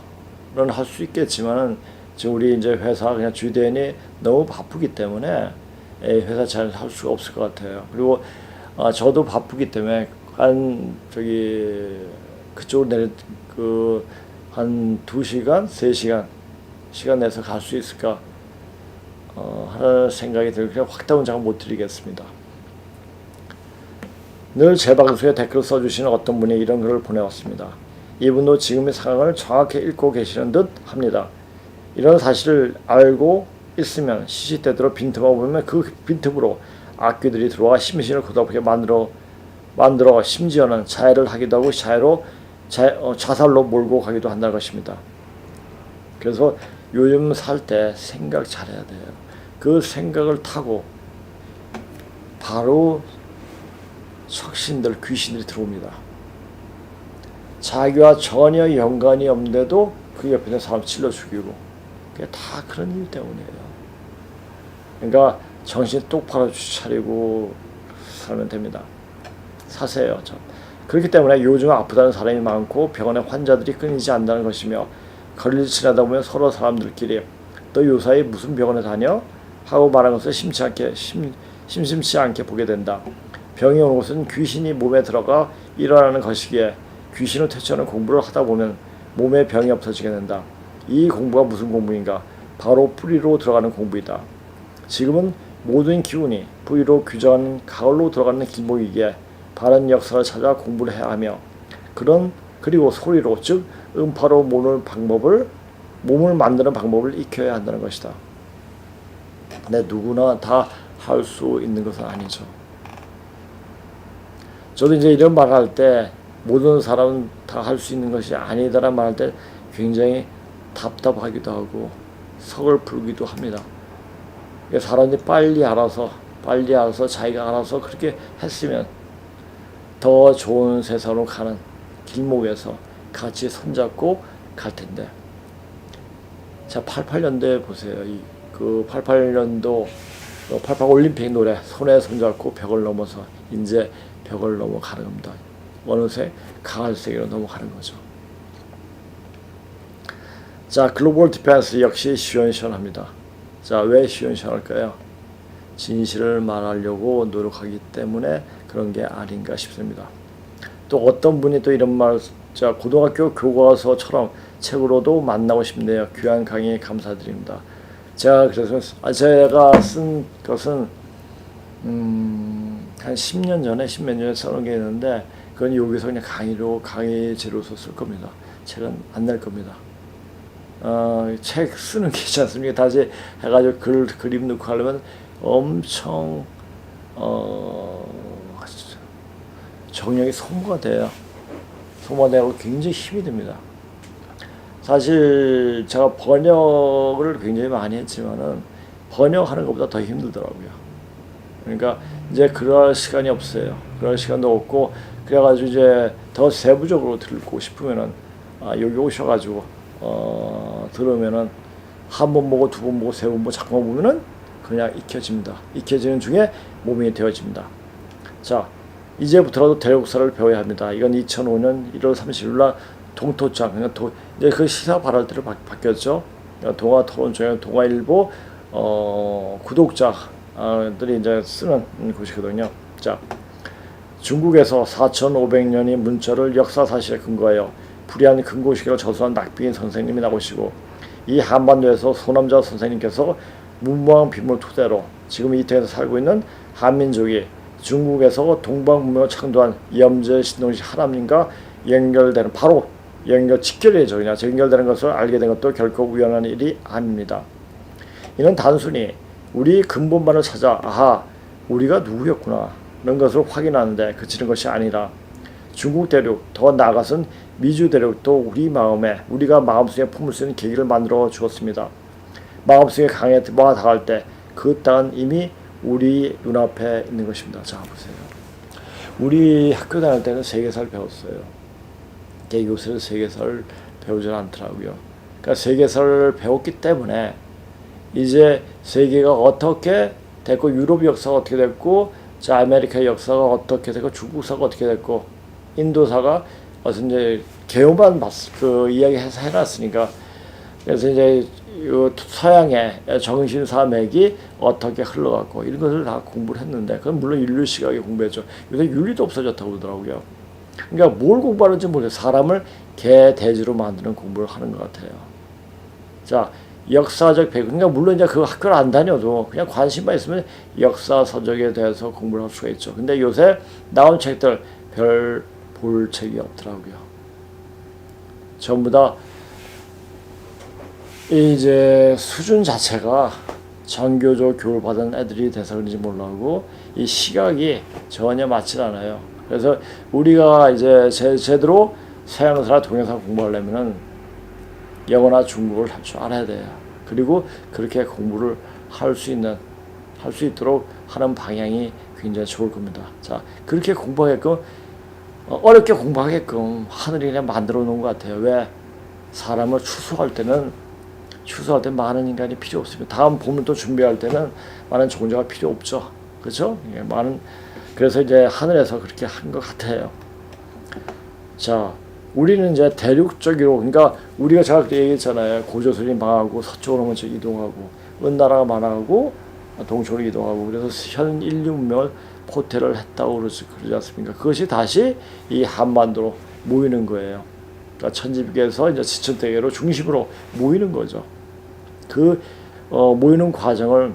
할 수 있겠지만은 지금 우리 이제 회사 그냥 주대인이 너무 바쁘기 때문에 회사 잘 할 수가 없을 것 같아요. 그리고 저도 바쁘기 때문에 그쪽으로 한 2시간, 3시간 시간 내서 갈 수 있을까 하는 생각이 들고 그냥 확답은 제가 못 드리겠습니다. 늘 제 방송에 댓글 써주시는 어떤 분이 이런 글을 보내왔습니다. 이분도 지금의 상황을 정확히 읽고 계시는 듯 합니다. 이런 사실을 알고 있으면 시시때때로 빈틈을 보면 그 빈틈으로 악귀들이 들어와 심신을 고달프게 만들어 심지어는 자해를 하기도 하고 자살로 몰고 가기도 한다는 것입니다. 그래서 요즘 살 때 생각 잘해야 돼요. 그 생각을 타고 바로 적신들, 귀신들이 들어옵니다. 자기와 전혀 연관이 없는데도 그 옆에 있는 사람 찔러 죽이고 그게 다 그런 이유 때문이에요. 그러니까 정신 똑바로 차리고 살면 됩니다. 사세요. 그렇기 때문에 요즘 아프다는 사람이 많고 병원에 환자들이 끊이지 않는다는 것이며 거리를 지나다 보면 서로 사람들끼리 너 요사이 무슨 병원에 다녀? 하고 말하는 것을 심심치 않게 보게 된다. 병이 오는 것은 귀신이 몸에 들어가 일어나는 것이기에 귀신을 퇴치하는 공부를 하다 보면 몸에 병이 없어지게 된다. 이 공부가 무슨 공부인가? 바로 뿌리로 들어가는 공부이다. 지금은 모든 기운이 뿌리로 규정하는 가을로 들어가는 길목이기에 바른 역사를 찾아 공부를 해야 하며 그리고 소리로 즉 음파로 몸을 만드는 방법을 익혀야 한다는 것이다. 근데 누구나 다 할 수 있는 것은 아니죠. 저도 이제 이런 말을 할 때 모든 사람은 다 할 수 있는 것이 아니다라는 말할 때 굉장히 답답하기도 하고 서글프기도 합니다. 사람들이 빨리 알아서 자기가 알아서 그렇게 했으면 더 좋은 세상으로 가는 길목에서 같이 손잡고 갈 텐데, 자, 88년도에 보세요. 그 88년도 88 올림픽 노래 손에 손잡고 벽을 넘어서 이제 벽을 넘어가는 겁니다. 어느새 강한 세계로 넘어가는 거죠. 자, 글로벌 디펜스 역시 시원시원합니다. 자, 왜 시원시원할까요? 진실을 말하려고 노력하기 때문에 그런 게 아닌가 싶습니다. 또 어떤 분이 또 이런 말, 자, 고등학교 교과서처럼 책으로도 만나고 싶네요. 귀한 강의 감사드립니다. 제가 쓴 것은 한 10년 전에 10몇 년에 써놓은 게 있는데, 그건 여기서 그냥 강의제로서 쓸 겁니다. 책은 안 낼 겁니다. 책 쓰는 게 있지 않습니까? 다시 해가지고 그림 넣고 하려면 엄청 정력이 소모가 돼요. 소모되고 굉장히 힘이 듭니다. 사실 제가 번역을 굉장히 많이 했지만은 번역하는 것보다 더 힘들더라고요. 그러니까 이제 그럴 시간이 없어요. 그럴 시간도 없고, 그래가지고 이제 더 세부적으로 듣고 싶으면은 여기 오셔가지고 들으면은 한 번 보고 두 번 보고 세 번 보고 자꾸만 보면은 그냥 익혀집니다. 익혀지는 중에 몸이 되어집니다. 자, 이제부터라도 대륙사를 배워야 합니다. 이건 2005년 1월 30일 날 동토장, 그러니까 이제 그 시사 발언대로 바뀌었죠. 동아 토론장에 동아일보 구독자들이 이제 쓰는 곳이거든요. 자, 중국에서 4,500년의 문자를 역사 사실에 근거하여 불의한 근거식을 저수한 낙비인 선생님이 나오시고, 이 한반도에서 소남자 선생님께서 문무왕 빈물 토대로 지금 이 땅에서 살고 있는 한민족이 중국에서 동방문명을 창조한 염제 신동식 하나님과 연결되는, 바로 직결이죠. 그냥 연결되는 것을 알게 된 것도 결코 우연한 일이 아닙니다. 이는 단순히 우리 근본반을 찾아 우리가 누구였구나 이런 것을 확인하는데 그치는 것이 아니라, 중국 대륙, 더 나아가선 미주 대륙도 우리가 마음속에 품을 수 있는 계기를 만들어 주었습니다. 마음속에 강에 다가갈 때 그 땅은 이미 우리 눈앞에 있는 것입니다. 자, 보세요. 우리 학교 다닐 때는 세계사를 배웠어요. 요새는 세계사를 배우지 않더라고요. 그러니까 세계사를 배웠기 때문에 이제 세계가 어떻게 됐고, 유럽 역사가 어떻게 됐고, 자, 아메리카 역사가 어떻게 됐고, 중국사가 어떻게 됐고, 인도사가 어서 이제 개요만 이야기해서 해놨으니까, 그래서 이제 서양의 정신사 맥이 어떻게 흘러갔고 이런 것을 다 공부를 했는데, 그건 물론 인류 시각에 공부했죠. 요새 윤리도 없어졌다고 그러더라고요. 그러니까 뭘 공부하는지 모르겠어요. 사람을 개돼지로 만드는 공부를 하는 것 같아요. 자, 역사적 배경, 그러니까 물론 이제 그 학교를 안 다녀도 그냥 관심만 있으면 역사 서적에 대해서 공부를 할 수가 있죠. 근데 요새 나온 책들 별 볼 책이 없더라고요. 전부 다 이제 수준 자체가 정교조 교육을 받은 애들이 돼서 그런지 몰라고 이 시각이 전혀 맞지 않아요. 그래서 우리가 이제 제대로 서양사나 동양사 공부하려면은 영어나 중국어를 할 줄 알아야 돼요. 그리고 그렇게 공부를 할 수 있도록 하는 방향이 굉장히 좋을 겁니다. 자, 그렇게 공부하게끔 어렵게 공부하게끔 하늘이 그냥 만들어 놓은 것 같아요. 왜? 사람을 추수할 때 많은 인간이 필요 없습니다. 다음 봄을 또 준비할 때는 많은 종자가 필요 없죠. 그렇죠? 그래서 이제 하늘에서 그렇게 한 것 같아요. 자, 우리는 이제 대륙적으로, 그러니까 우리가 제가 그때 얘기했잖아요. 고조선이 망하고 서쪽으로 먼저 이동하고 은나라가 망하고 동쪽으로 이동하고, 그래서 현 인류 문명을 포태를 했다고 그러지 않습니까? 그것이 다시 이 한반도로 모이는 거예요. 그러니까 천지비계에서 이제 지천대계로 중심으로 모이는 거죠. 그 모이는 과정을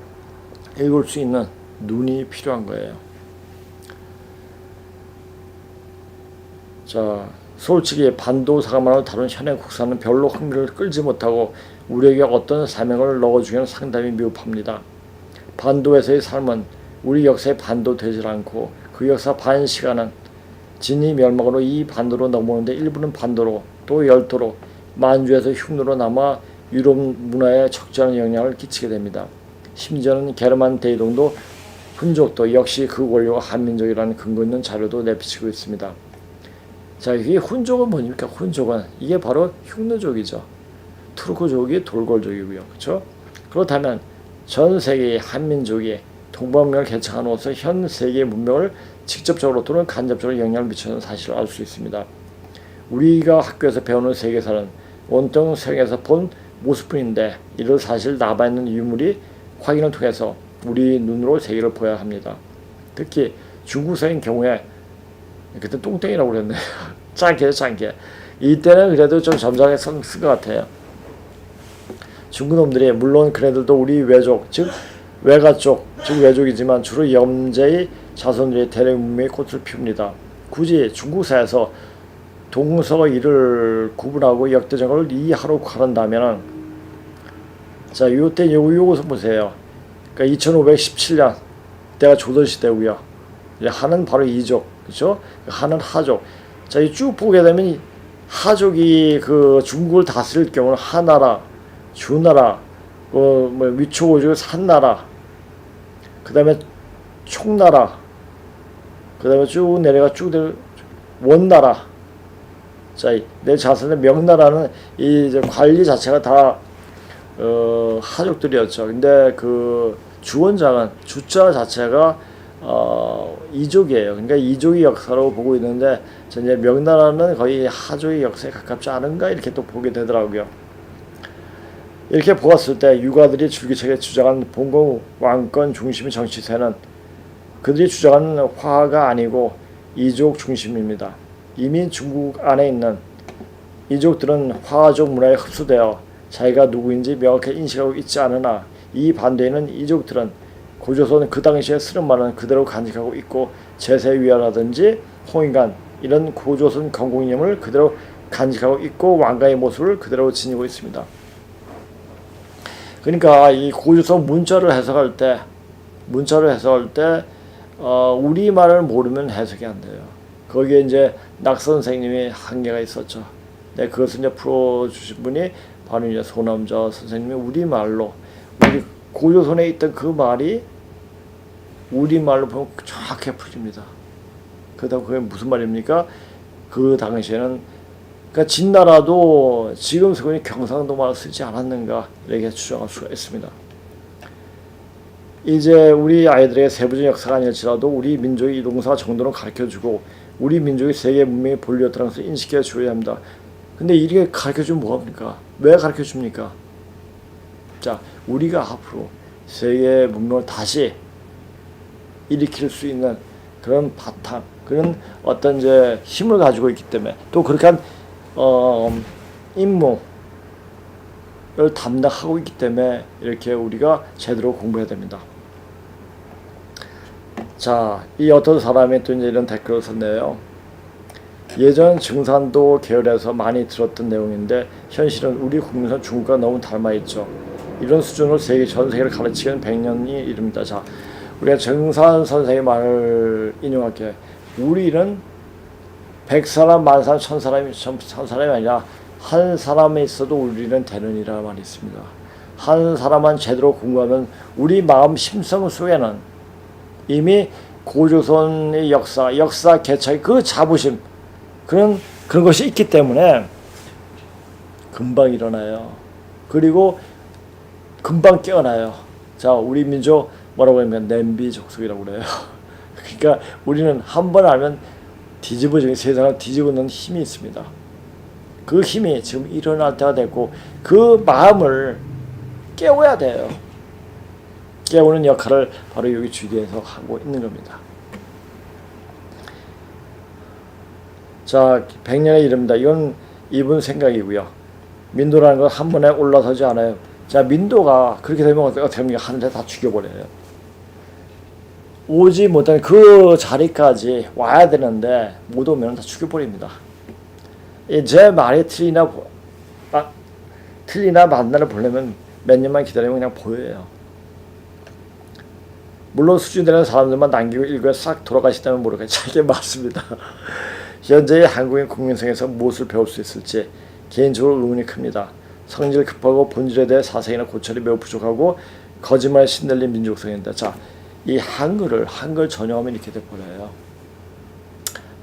읽을 수 있는 눈이 필요한 거예요. 자, 솔직히 반도사관을 다룬 현행 국사는 별로 흥미를 끌지 못하고 우리에게 어떤 사명을 넣어주기는 상당히 미흡합니다. 반도에서의 삶은 우리 역사에 반도되질 않고, 그 역사 반 시간은 진이 멸망으로 이 반도로 넘어오는데 일부는 반도로 또 열도로 만주에서 흉노로 남아 유럽 문화에 적절한 영향을 끼치게 됩니다. 심지어는 게르만 대이동도 훈족도 역시 그 원료가 한민족이라는 근거 있는 자료도 내비치고 있습니다. 자, 이게 훈족은 뭡니까? 훈족은 이게 바로 흉노족이죠. 투르크족이 돌골족이고요. 그렇죠? 그렇다면 전 세계의 한민족이 동방문명을 개척함으로써 현 세계 문명을 직접적으로 또는 간접적으로 영향을 미치는 사실을 알 수 있습니다. 우리가 학교에서 배우는 세계사는 온통 세계에서 본 모습뿐인데 이를 사실 남아있는 유물이 확인을 통해서 우리 눈으로 세계를 보아야 합니다. 특히 중국사인 경우에 그때 똥땡이라고 그랬네요. 짱게. 이때는 그래도 좀 점잖게 쓴 것 같아요. 중국놈들이 물론 그네들도 우리 외족, 즉 외가족, 즉 외족이지만 주로 염제의 자손들이 대륙 문명의 꽃을 피웁니다. 굳이 중국사에서 동서일을 구분하고 역대정을 이하로 가른다면은 자, 요때 요것을 보세요. 그러니까 2517년 때가 조선시대고요. 한은 바로 이족, 그렇죠? 한은 하족. 자, 이 쭉 보게 되면 하족이 그 중국을 다스릴 경우는 하나라, 주나라, 위초고족 산나라, 그 다음에 총나라, 그 다음에 쭉 내려가 원나라. 자, 내 자손의 명나라는 이 관리 자체가 다 하족들이었죠. 근데 그 주원장은 주자 자체가 이족이에요. 그러니까 이족의 역사로 보고 있는데 이제 명나라는 거의 하족의 역사에 가깝지 않은가 이렇게 또 보게 되더라고요. 이렇게 보았을 때 유가들이 줄기차게 주장한 봉건 왕권 중심의 정치세는 그들이 주장하는 화가 아니고 이족 중심입니다. 이미 중국 안에 있는 이족들은 화족 문화에 흡수되어 자기가 누구인지 명확히 인식하고 있지 않으나 이 반대에는 이족들은 고조선 그 당시에 쓰는 말은 그대로 간직하고 있고 제세위화라든지 홍익관 이런 고조선 건국이념을 그대로 간직하고 있고 왕가의 모습을 그대로 지니고 있습니다. 그러니까 이 고조선 문자를 해석할 때 우리말을 모르면 해석이 안 돼요. 거기에 이제 낙 선생님이 한계가 있었죠. 네, 그것을 이제 풀어주신 분이 바로 이제 소남자 선생님이 우리말로 우리 고조선에 있던 그 말이 우리말로 보면 정확하게 풀립니다. 그렇다고 그게 무슨 말입니까? 그 당시에는 그러니까 진나라도 지금 쓰고 있는 경상도 말을 쓰지 않았는가 이렇게 추정할 수가 있습니다. 이제 우리 아이들에게 세부적인 역사가 아닐지라도 우리 민족의 이동사 정도는 가르쳐주고 우리 민족의 세계 문명의 본류였다는 것을 인식해 줘야 합니다. 근데 이렇게 가르쳐주면 뭐합니까? 왜 가르쳐줍니까? 자, 우리가 앞으로 세계 문명을 다시 일으킬 수 있는 그런 바탕, 그런 어떤 이제 힘을 가지고 있기 때문에 또 그렇게 한 임무를 담당하고 있기 때문에 이렇게 우리가 제대로 공부해야 됩니다. 자, 이 어떤 사람이 또 이제 이런 댓글을 썼네요. 예전 증산도 계열에서 많이 들었던 내용인데 현실은 우리 국민선 중국과 너무 닮아 있죠. 이런 수준으로 전 세계를 가르치기는 100년이 이릅니다. 자, 우리가 정산 선생의 말을 인용할게. 우리는 100사람, 10,000사람, 1000사람이 아니라 한 사람이 있어도 우리는 되느니라 말이 있습니다. 한 사람만 제대로 공부하면 우리 마음 심성 속에는 이미 고조선의 역사 개척의 그 자부심 그런 것이 있기 때문에 금방 일어나요. 그리고 금방 깨어나요. 자, 우리 민족 뭐라고 하면 냄비 족속이라고 그래요. 그러니까 우리는 한 번 알면 뒤집어지는 세상을 뒤집어 놓는 힘이 있습니다. 그 힘이 지금 일어날 때가 됐고 그 마음을 깨워야 돼요. 깨우는 역할을 바로 여기 주위에서 하고 있는 겁니다. 자, 100년에 이릅니다. 이건 이분 생각이고요. 민도라는 건 한 번에 올라서지 않아요. 자, 민도가 그렇게 되면 어떻게 됩니까? 하늘에 다 죽여버려요. 오지 못한 그 자리까지 와야 되는데 못 오면 다 죽여버립니다. 제 말이 틀리나 맞나를 보려면 몇 년만 기다리면 그냥 보여요. 물론 수준되는 사람들만 남기고 일거에 싹 돌아가시다면 모르겠죠. 이게 맞습니다. 현재의 한국인 국민성에서 무엇을 배울 수 있을지 개인적으로 의문이 큽니다. 성질 급하고 본질에 대해 사색이나 고찰이 매우 부족하고 거짓말에 신들린 민족성인데, 자, 이 한글 전용하면 이렇게 돼버려요.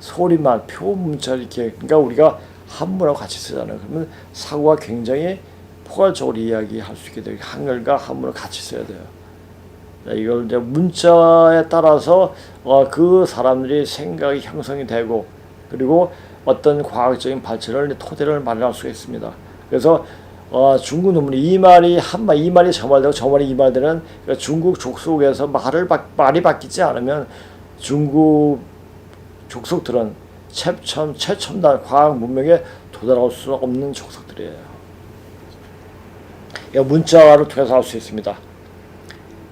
소리만 표 문자 이렇게 그러니까 우리가 한문하고 같이 쓰잖아요. 그러면 사고가 굉장히 포괄적으로 이야기할 수 있게 돼요. 한글과 한문을 같이 써야 돼요. 이걸 이제 문자에 따라서 그 사람들이 생각이 형성이 되고 그리고 어떤 과학적인 발전을 토대를 마련할 수가 있습니다. 그래서 중국 논문이 이 말이 한 말, 이 말이 저 말되고 저 말이 이 말되는 그러니까 중국 족속에서 말이 바뀌지 않으면 중국 족속들은 최첨단 과학 문명에 도달할 수 없는 족속들이에요. 문자를 통해서 알 수 있습니다.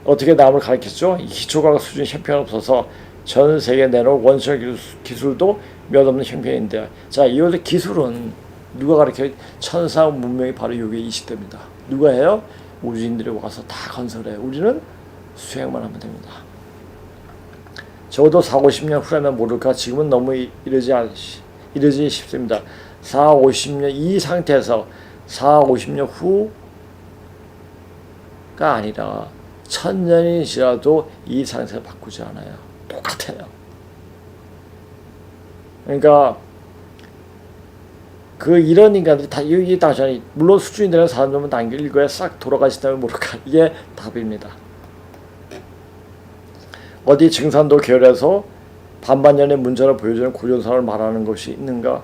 어떻게 남을 가르쳤죠? 기초과학 수준 형편없어서 전 세계에 내놓은 원시적 기술도 몇 없는 형편인데 자, 이것의 기술은 누가 가르쳐요? 천사 문명이 바로 여기에 이식됩니다. 누가 해요? 우주인들이 와서 다 건설해요. 우리는 수행만 하면 됩니다. 적어도 40-50년 후라면 모를까 지금은 너무 이르지 싶습니다. 40-50년 이 상태에서 40-50년 후가 아니라 1000년이 지나도 이 상태를 바꾸지 않아요. 똑같아요. 그러니까 이런 인간들이 다 여기 다시 물론 수준이 되는 사람들은 단계 일거에 싹 돌아가신다면 모를까 이게 답입니다. 어디 증산도 계열에서 반반년의 문자를 보여주는 고전사를 말하는 것이 있는가?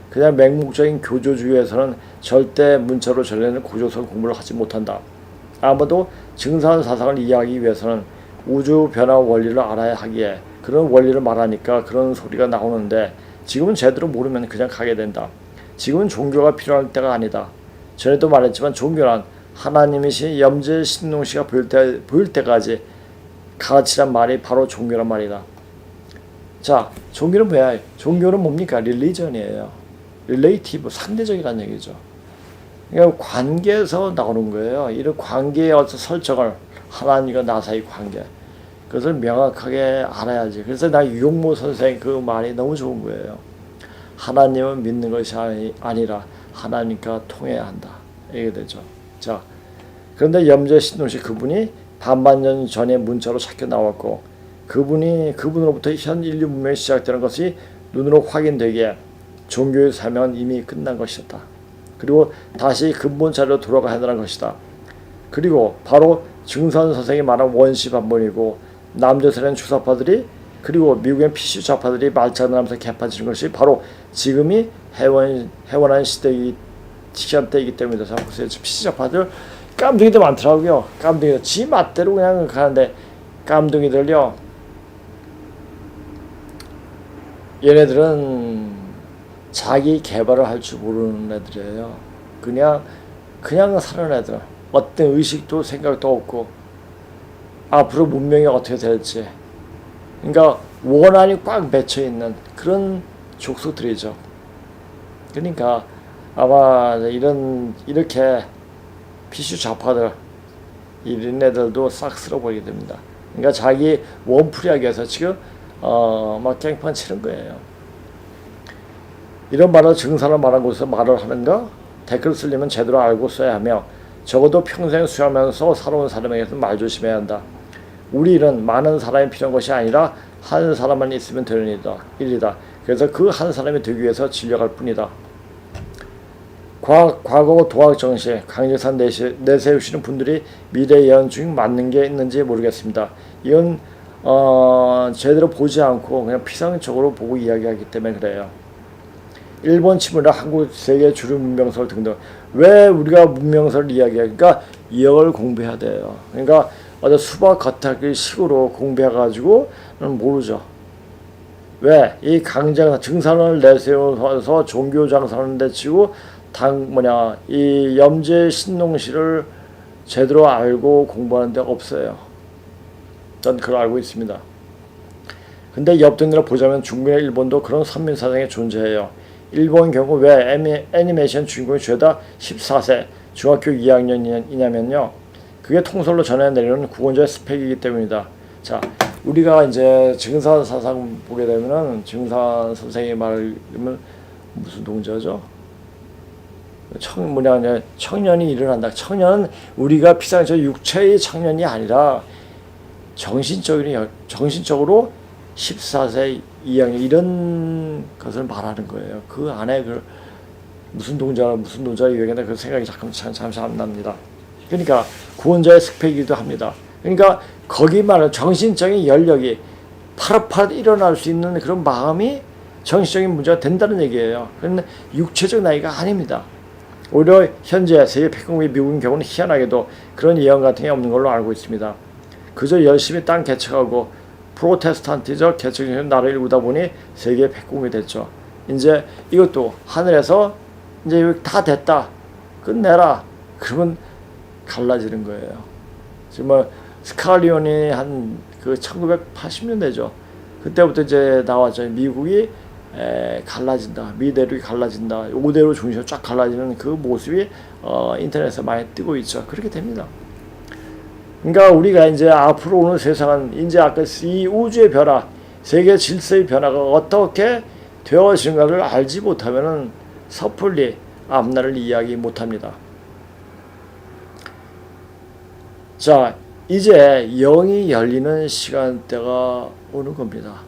그냥 맹목적인 교조주의에서는 절대 문자로 전해내는 고조선 공부를 하지 못한다. 아무도 증산 사상을 이해하기 위해서는 우주 변화 원리를 알아야 하기에 그런 원리를 말하니까 그런 소리가 나오는데 지금은 제대로 모르면 그냥 가게 된다. 지금은 종교가 필요할 때가 아니다. 전에도 말했지만 종교란 하나님이신 염제 신농씨가 보일 때까지 가르치란 말이 바로 종교란 말이다. 자, 종교는 뭐야? 종교는 뭡니까? 릴리전이에요. 릴레이티브, 상대적이라는 얘기죠. 그러니까 관계에서 나오는 거예요. 이런 관계의 어떤 설정을 하나님과 나 사이 관계 그것을 명확하게 알아야지. 그래서 나 유용모 선생 그 말이 너무 좋은 거예요. 하나님은 믿는 것이 아니라 하나님과 통해야 한다. 이게 되죠. 자, 그런데 염제 신동씨 그분이 반만년 전에 문자로 찾겨 나왔고 그분으로부터 현 인류 문명이 시작되는 것이 눈으로 확인되기에 종교의 사명은 이미 끝난 것이었다. 그리고 다시 근본 자리로 돌아가야 한다는 것이다. 그리고 바로 증산 선생이 말한 원시 반본이고 남조선의 주사파들이 그리고 미국의 PC 좌파들이 말장난하면서 개파지는 것이 바로 지금이 해원한 시간대이기 때문에 자 보세요. PC 좌파들 깜둥이들 많더라고요. 깜둥이들 지 맛대로 그냥 가는데 깜둥이들요. 얘네들은 자기 개발을 할 줄 모르는 애들이에요. 그냥 사는 애들. 어떤 의식도 생각도 없고 앞으로 문명이 어떻게 될지 그러니까 원한이 꽉 맺혀 있는 그런 족속들이죠. 그러니까 아마 이렇게 피슈 좌파들 이런 애들도 싹 쓸어버리게 됩니다. 그러니까 자기 원풀이하기 위해서 지금 막 깽판 치는 거예요. 이런 말을 증산을 말한 곳에서 말을 하는가? 댓글 쓰려면 제대로 알고 써야 하며 적어도 평생 수행하면서 살아온 사람에게서 말 조심해야 한다. 우리 일은 많은 사람이 필요한 것이 아니라 한 사람만 있으면 되는 일이다. 그래서 그 한 사람이 되기 위해서 진력할 뿐이다. 과거 도학 정시 강제산 내세우시는 분들이 미래 예언 중 맞는 게 있는지 모르겠습니다. 이건 제대로 보지 않고 그냥 피상적으로 보고 이야기하기 때문에 그래요. 일본 침몰이나 한국 세계 주류 문명설 등등 왜 우리가 문명설을 이야기해? 그러니까 이걸 공부해야 돼요. 그러니까 어떤 수박 겉핥기 식으로 공부해가지고는 모르죠. 왜? 이 증산을 내세워서 종교 장사를 내치고 이 염제 신농시를 제대로 알고 공부하는 데 없어요. 전 그걸 알고 있습니다. 근데 옆 동네를 보자면 중국이나 일본도 그런 선민 사상이 존재해요. 일본 경우 왜 애니메이션 주인공이 죄다 14세 중학교 2학년이냐면요. 그게 통설로 전해내려는 구원자의 스펙이기 때문이다. 자, 우리가 이제 증산 사상 보게 되면은 증산 선생의 말을 무슨 동자죠? 청년이 일어난다. 청년은 우리가 피상적 육체의 청년이 아니라 정신적으로 14세 2학년 이런 것을 말하는 거예요. 그 안에 그 무슨 동자를 얘기하는데 그 생각이 잠시 안 납니다. 그러니까 구원자의 스펙이기도 합니다. 그러니까 거기 말하는 정신적인 연력이 파릇파릇 일어날 수 있는 그런 마음이 정신적인 문제가 된다는 얘기예요. 그런데 육체적 나이가 아닙니다. 오히려 현재 세계 패권국의 미국인 경우는 희한하게도 그런 예언 같은 게 없는 걸로 알고 있습니다. 그저 열심히 땅 개척하고 프로테스탄티적 개척적인 나라를 이루다 보니 세계 패권국이 됐죠. 이제 이것도 하늘에서 이제 다 됐다, 끝내라, 그러면 갈라지는 거예요. 지금 스칼리온이 한 그 1980년대죠. 그때부터 이제 나왔죠. 미국이 갈라진다, 미대륙이 갈라진다, 5대로 중심으로 쫙 갈라지는 그 모습이 인터넷에 많이 뜨고 있죠. 그렇게 됩니다. 그러니까 우리가 이제 앞으로 오는 세상은 이제 아까 이 우주의 변화, 세계 질서의 변화가 어떻게 되어지는가를 알지 못하면은 섣불리 앞날을 이야기 못합니다. 자, 이제 영이 열리는 시간대가 오는 겁니다.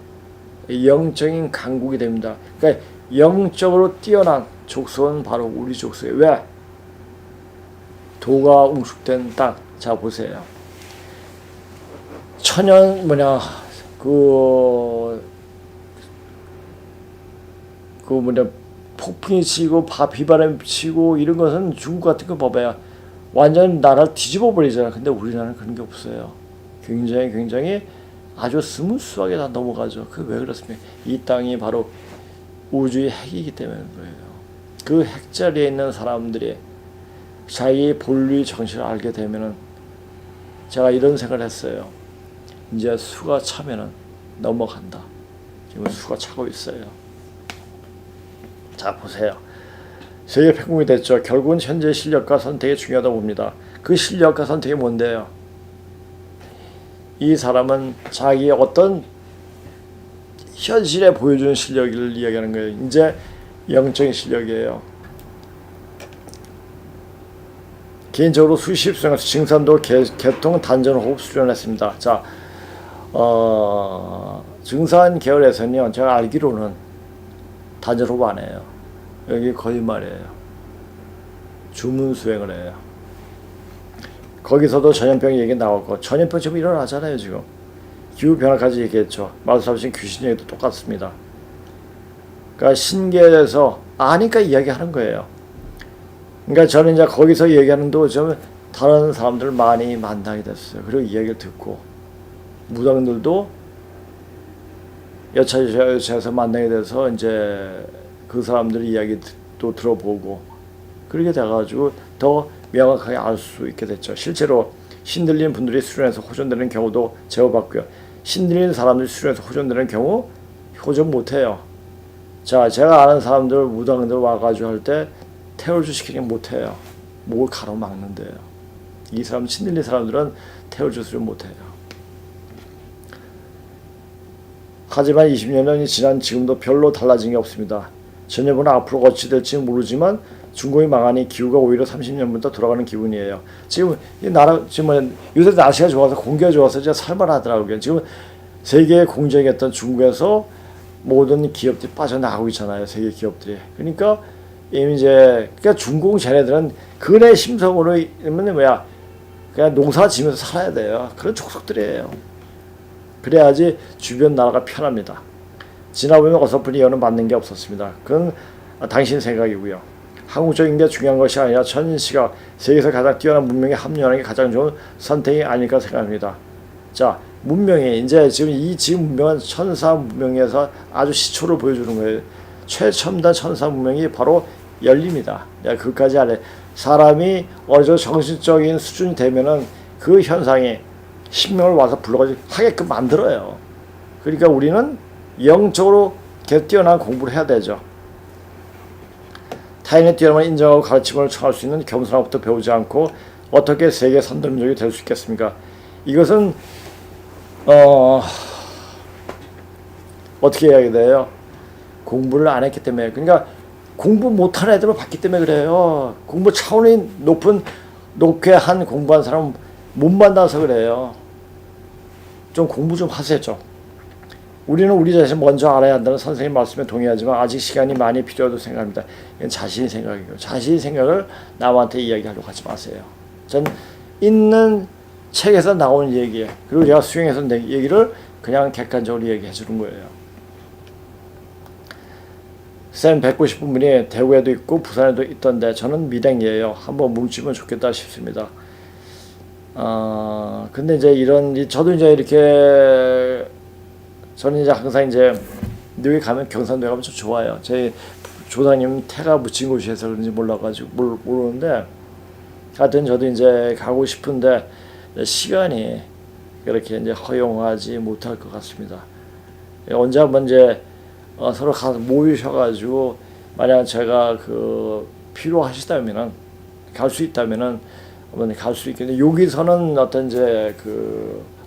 영적인 강국이 됩니다. 그러니까 영적으로 뛰어난 족속은 바로 우리 족속이에요. 왜? 도가 웅축된 땅. 자, 보세요. 천연 폭풍이 치고 비바람이 치고 이런 것은 중국 같은 거 봐봐요. 완전 나라를 뒤집어 버리잖아. 근데 우리나라는 그런 게 없어요. 굉장히 아주 스무스하게 다 넘어가죠. 그 왜 그렇습니까? 이 땅이 바로 우주의 핵이기 때문에 그래요. 그 핵자리에 있는 사람들이 자기의 본류의 정신을 알게 되면은, 제가 이런 생각을 했어요. 이제 수가 차면은 넘어간다. 지금 수가 차고 있어요. 자, 보세요. 세계 패권국이 됐죠. 결국은 현재 실력과 선택이 중요하다고 봅니다. 그 실력과 선택이 뭔데요? 이 사람은 자기의 어떤 현실에 보여주는 실력을 이야기하는 거예요. 이제 영적인 실력이에요. 개인적으로 수십 수에서 증산도 개통 단전 호흡 수련했습니다. 자, 증산 계열에서는요, 제가 알기로는 단전 호흡 안 해요. 여기 거짓말이에요. 주문 수행을 해요. 거기서도 전염병 얘기 나왔고, 전염병 지금 일어나잖아요. 지금 기후변화까지 얘기했죠. 말씀하신 귀신 얘기도 똑같습니다. 그러니까 신계에 대해서 아니까 이야기하는 거예요. 그러니까 저는 이제 거기서 얘기하는 좀 다른 사람들 많이 만나게 됐어요. 그리고 이야기를 듣고, 무당들도 여차여차해서 만나게 돼서 이제 그 사람들의 이야기도 들어보고, 그렇게 돼가지고 더 명확하게 알 수 있게 됐죠. 실제로 신들린 분들이 수련해서 호전되는 경우도 제어받고요. 신들린 사람들이 수련해서 호전되는 경우 호전 못해요. 자, 제가 아는 사람들, 무당들 와가지고 할 때 태울주 시키는 못해요. 목을 가로막는데요. 이 사람, 신들린 사람들은 태울주 수련 못해요. 하지만 20년이 지난 지금도 별로 달라진 게 없습니다. 전염은 앞으로 어찌 될지 모르지만 중국이 망하니 기후가 오히려 30년부터 돌아가는 기분이에요. 지금 이 나라 지금 요새 날씨가 좋아서 공기가 좋아서 진짜 살만하더라고요. 지금 세계 공정했던 중국에서 모든 기업들이 빠져나가고 있잖아요. 세계 기업들이. 그러니까 이제 중국 쟤네들은 근해 심성으로 이러면 뭐야? 그냥 농사 지면서 살아야 돼요. 그런 족속들이에요. 그래야지 주변 나라가 편합니다. 지나보면 어설프니 여는 맞는 게 없었습니다. 그건 당신 생각이고요. 한국적인 게 중요한 것이 아니라 천인시가 세계에서 가장 뛰어난 문명에 합류하는 게 가장 좋은 선택이 아닐까 생각합니다. 자, 문명이 이제 지금 문명은 천사 문명에서 아주 시초를 보여주는 거예요. 최첨단 천사 문명이 바로 열립니다. 그까지 안에 사람이 어느 정도 정신적인 수준이 되면은 그 현상이 신명을 와서 불러가지고 하게끔 만들어요. 그러니까 우리는 영적으로 계속 뛰어난 공부를 해야 되죠. 타인의 뛰어남을 인정하고 가르침을 청할 수 있는 겸손함부터 배우지 않고 어떻게 세계 선도민족이 될 수 있겠습니까? 이것은 어떻게 해야 돼요? 공부를 안 했기 때문에. 그러니까 공부 못하는 애들을 봤기 때문에 그래요. 공부 차원이 높게 한 공부한 사람은 못 만나서 그래요. 좀 공부 좀 하세요. 좀. 우리는 우리 자신 먼저 알아야 한다는 선생님 말씀에 동의하지만 아직 시간이 많이 필요하다고 생각합니다. 이건 자신의 생각이고 자신의 생각을 남한테 이야기하려고 하지 마세요. 전 있는 책에서 나오는 얘기 그리고 제가 수행해서 낸 얘기를 그냥 객관적으로 얘기해 주는 거예요. 쌤 뵙고 싶은 분이 대구에도 있고 부산에도 있던데 저는 미랭이에요. 한번 뭉치면 좋겠다 싶습니다. 근데 이제 저도 이제 이렇게 저는 이제 항상 이제 여기 가면 경상도에 가면 좀 좋아요. 제 조상님 태가 묻힌 곳이어서 그런지 몰라가지고 모르는데 하여튼 저도 이제 가고 싶은데 시간이 그렇게 이제 허용하지 못할 것 같습니다. 언제 한번 이제 서로 가서 모이셔가지고 만약 제가 필요하시다면은 갈 수 있다면은 한번 갈 수 있겠는데 여기서는 어떤 이제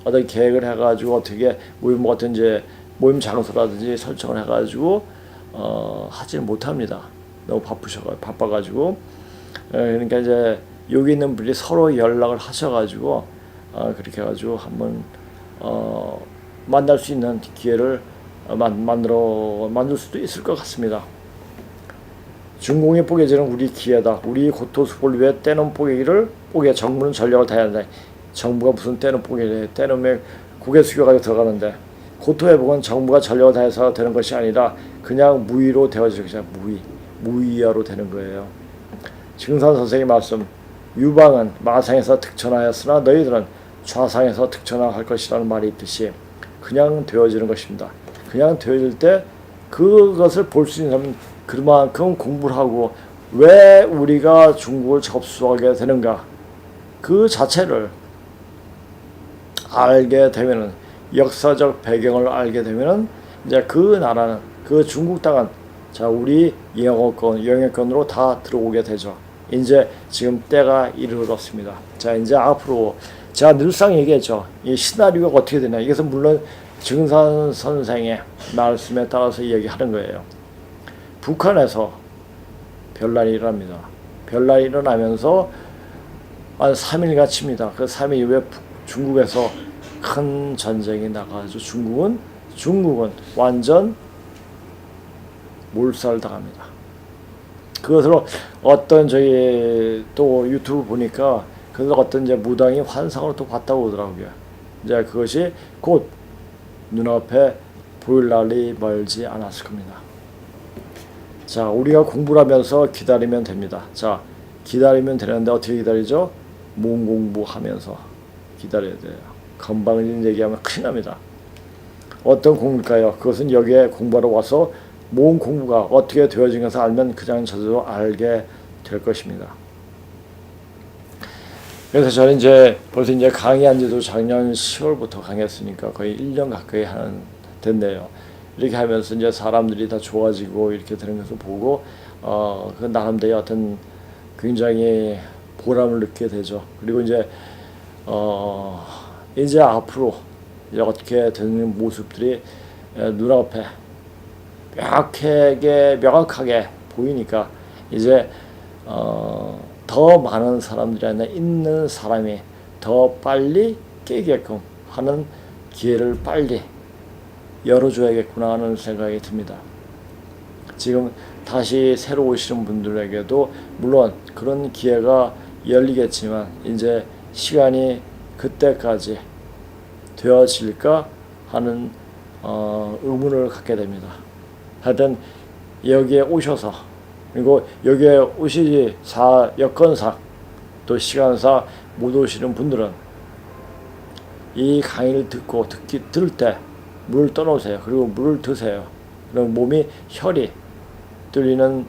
어떤 계획을 해가지고 어떻게 어떤 이제 모임 장소라든지 설정을 해가지고 하지는 못합니다. 너무 바빠가지고 그러니까 이제 여기 있는 분이 서로 연락을 하셔가지고 그렇게 해가지고 한번 만날 수 있는 기회를 만들 수도 있을 것 같습니다. 중공의 뽀개지는 우리 기회다. 우리 고토수를 위해 떼놓은 뽀개 정부는 전력을 다해야 한다. 정부가 무슨 떼놓은 뽀개래. 떼놓으면 고개 숙여가지고 들어가는데 고토 회복은 정부가 전력을 다해서 되는 것이 아니라 그냥 무의로 되어지는 것이야. 무의하로 되는 거예요. 증산 선생의 말씀 유방은 마상에서 득천하였으나 너희들은 좌상에서 득천할 것이라는 말이 있듯이 그냥 되어지는 것입니다. 그냥 되어질 때 그것을 볼 수 있는 사람은 그만큼 공부를 하고 왜 우리가 중국을 접수하게 되는가 그 자체를 알게 되면은 역사적 배경을 알게 되면은 이제 그 나라는 그 중국 땅은 자 우리 영향권으로 다 들어오게 되죠. 이제 지금 때가 이르렀습니다. 자 이제 앞으로 제가 늘상 얘기했죠. 이 시나리오가 어떻게 되냐. 이것은 물론 증산 선생의 말씀에 따라서 얘기하는 거예요. 북한에서 별난이 일어납니다. 별난이 일어나면서 한 3일가 칩니다. 그 3일 이후에 중국에서 큰 전쟁이 나가지고 중국은 완전 몰살당합니다. 그것으로 어떤 또 유튜브 보니까 그래서 어떤 이제 무당이 환상으로 또 봤다고 그러더라고요. 이제 그것이 곧 눈앞에 보일 날이 멀지 않았을 겁니다. 자, 우리가 공부를 하면서 기다리면 됩니다. 자, 기다리면 되는데 어떻게 기다리죠? 몸 공부하면서 기다려야 돼요. 건방진 얘기하면 큰일 납니다. 어떤 공부일까요? 그것은 여기에 공부하러 와서 몸 공부가 어떻게 되어진 것을 알면 그냥 저도 알게 될 것입니다. 그래서 저는 이제 벌써 이제 강의한 지도 작년 10월부터 강의했으니까 거의 1년 가까이 됐네요. 이렇게 하면서 이제 사람들이 다 좋아지고 이렇게 되는 것을 보고 그 나름대로 어떤 굉장히 보람을 느끼게 되죠. 그리고 이제 앞으로 이제 어떻게 되는 모습들이 눈앞에 명확하게 보이니까 이제 더 많은 사람들이 아니라 있는 사람이 더 빨리 깨게끔 하는 기회를 빨리 열어줘야겠구나 하는 생각이 듭니다. 지금 다시 새로 오시는 분들에게도 물론 그런 기회가 열리겠지만 이제 시간이 그때까지 되어질까 하는 의문을 갖게 됩니다. 하여튼 여기에 오셔서 그리고 여기에 오시지 여건상 또 시간상 못 오시는 분들은 이 강의를 들을 때 물을 떠놓으세요. 그리고 물을 드세요. 그럼 혈이 뚫리는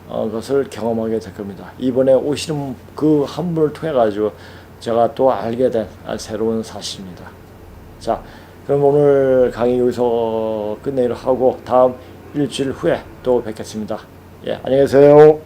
것을 경험하게 될 겁니다. 이번에 오시는 그 한 분을 통해 가지고 제가 또 알게 된 새로운 사실입니다. 자, 그럼 오늘 강의 여기서 끝내기로 하고 다음 일주일 후에 또 뵙겠습니다. 예, 안녕히 계세요.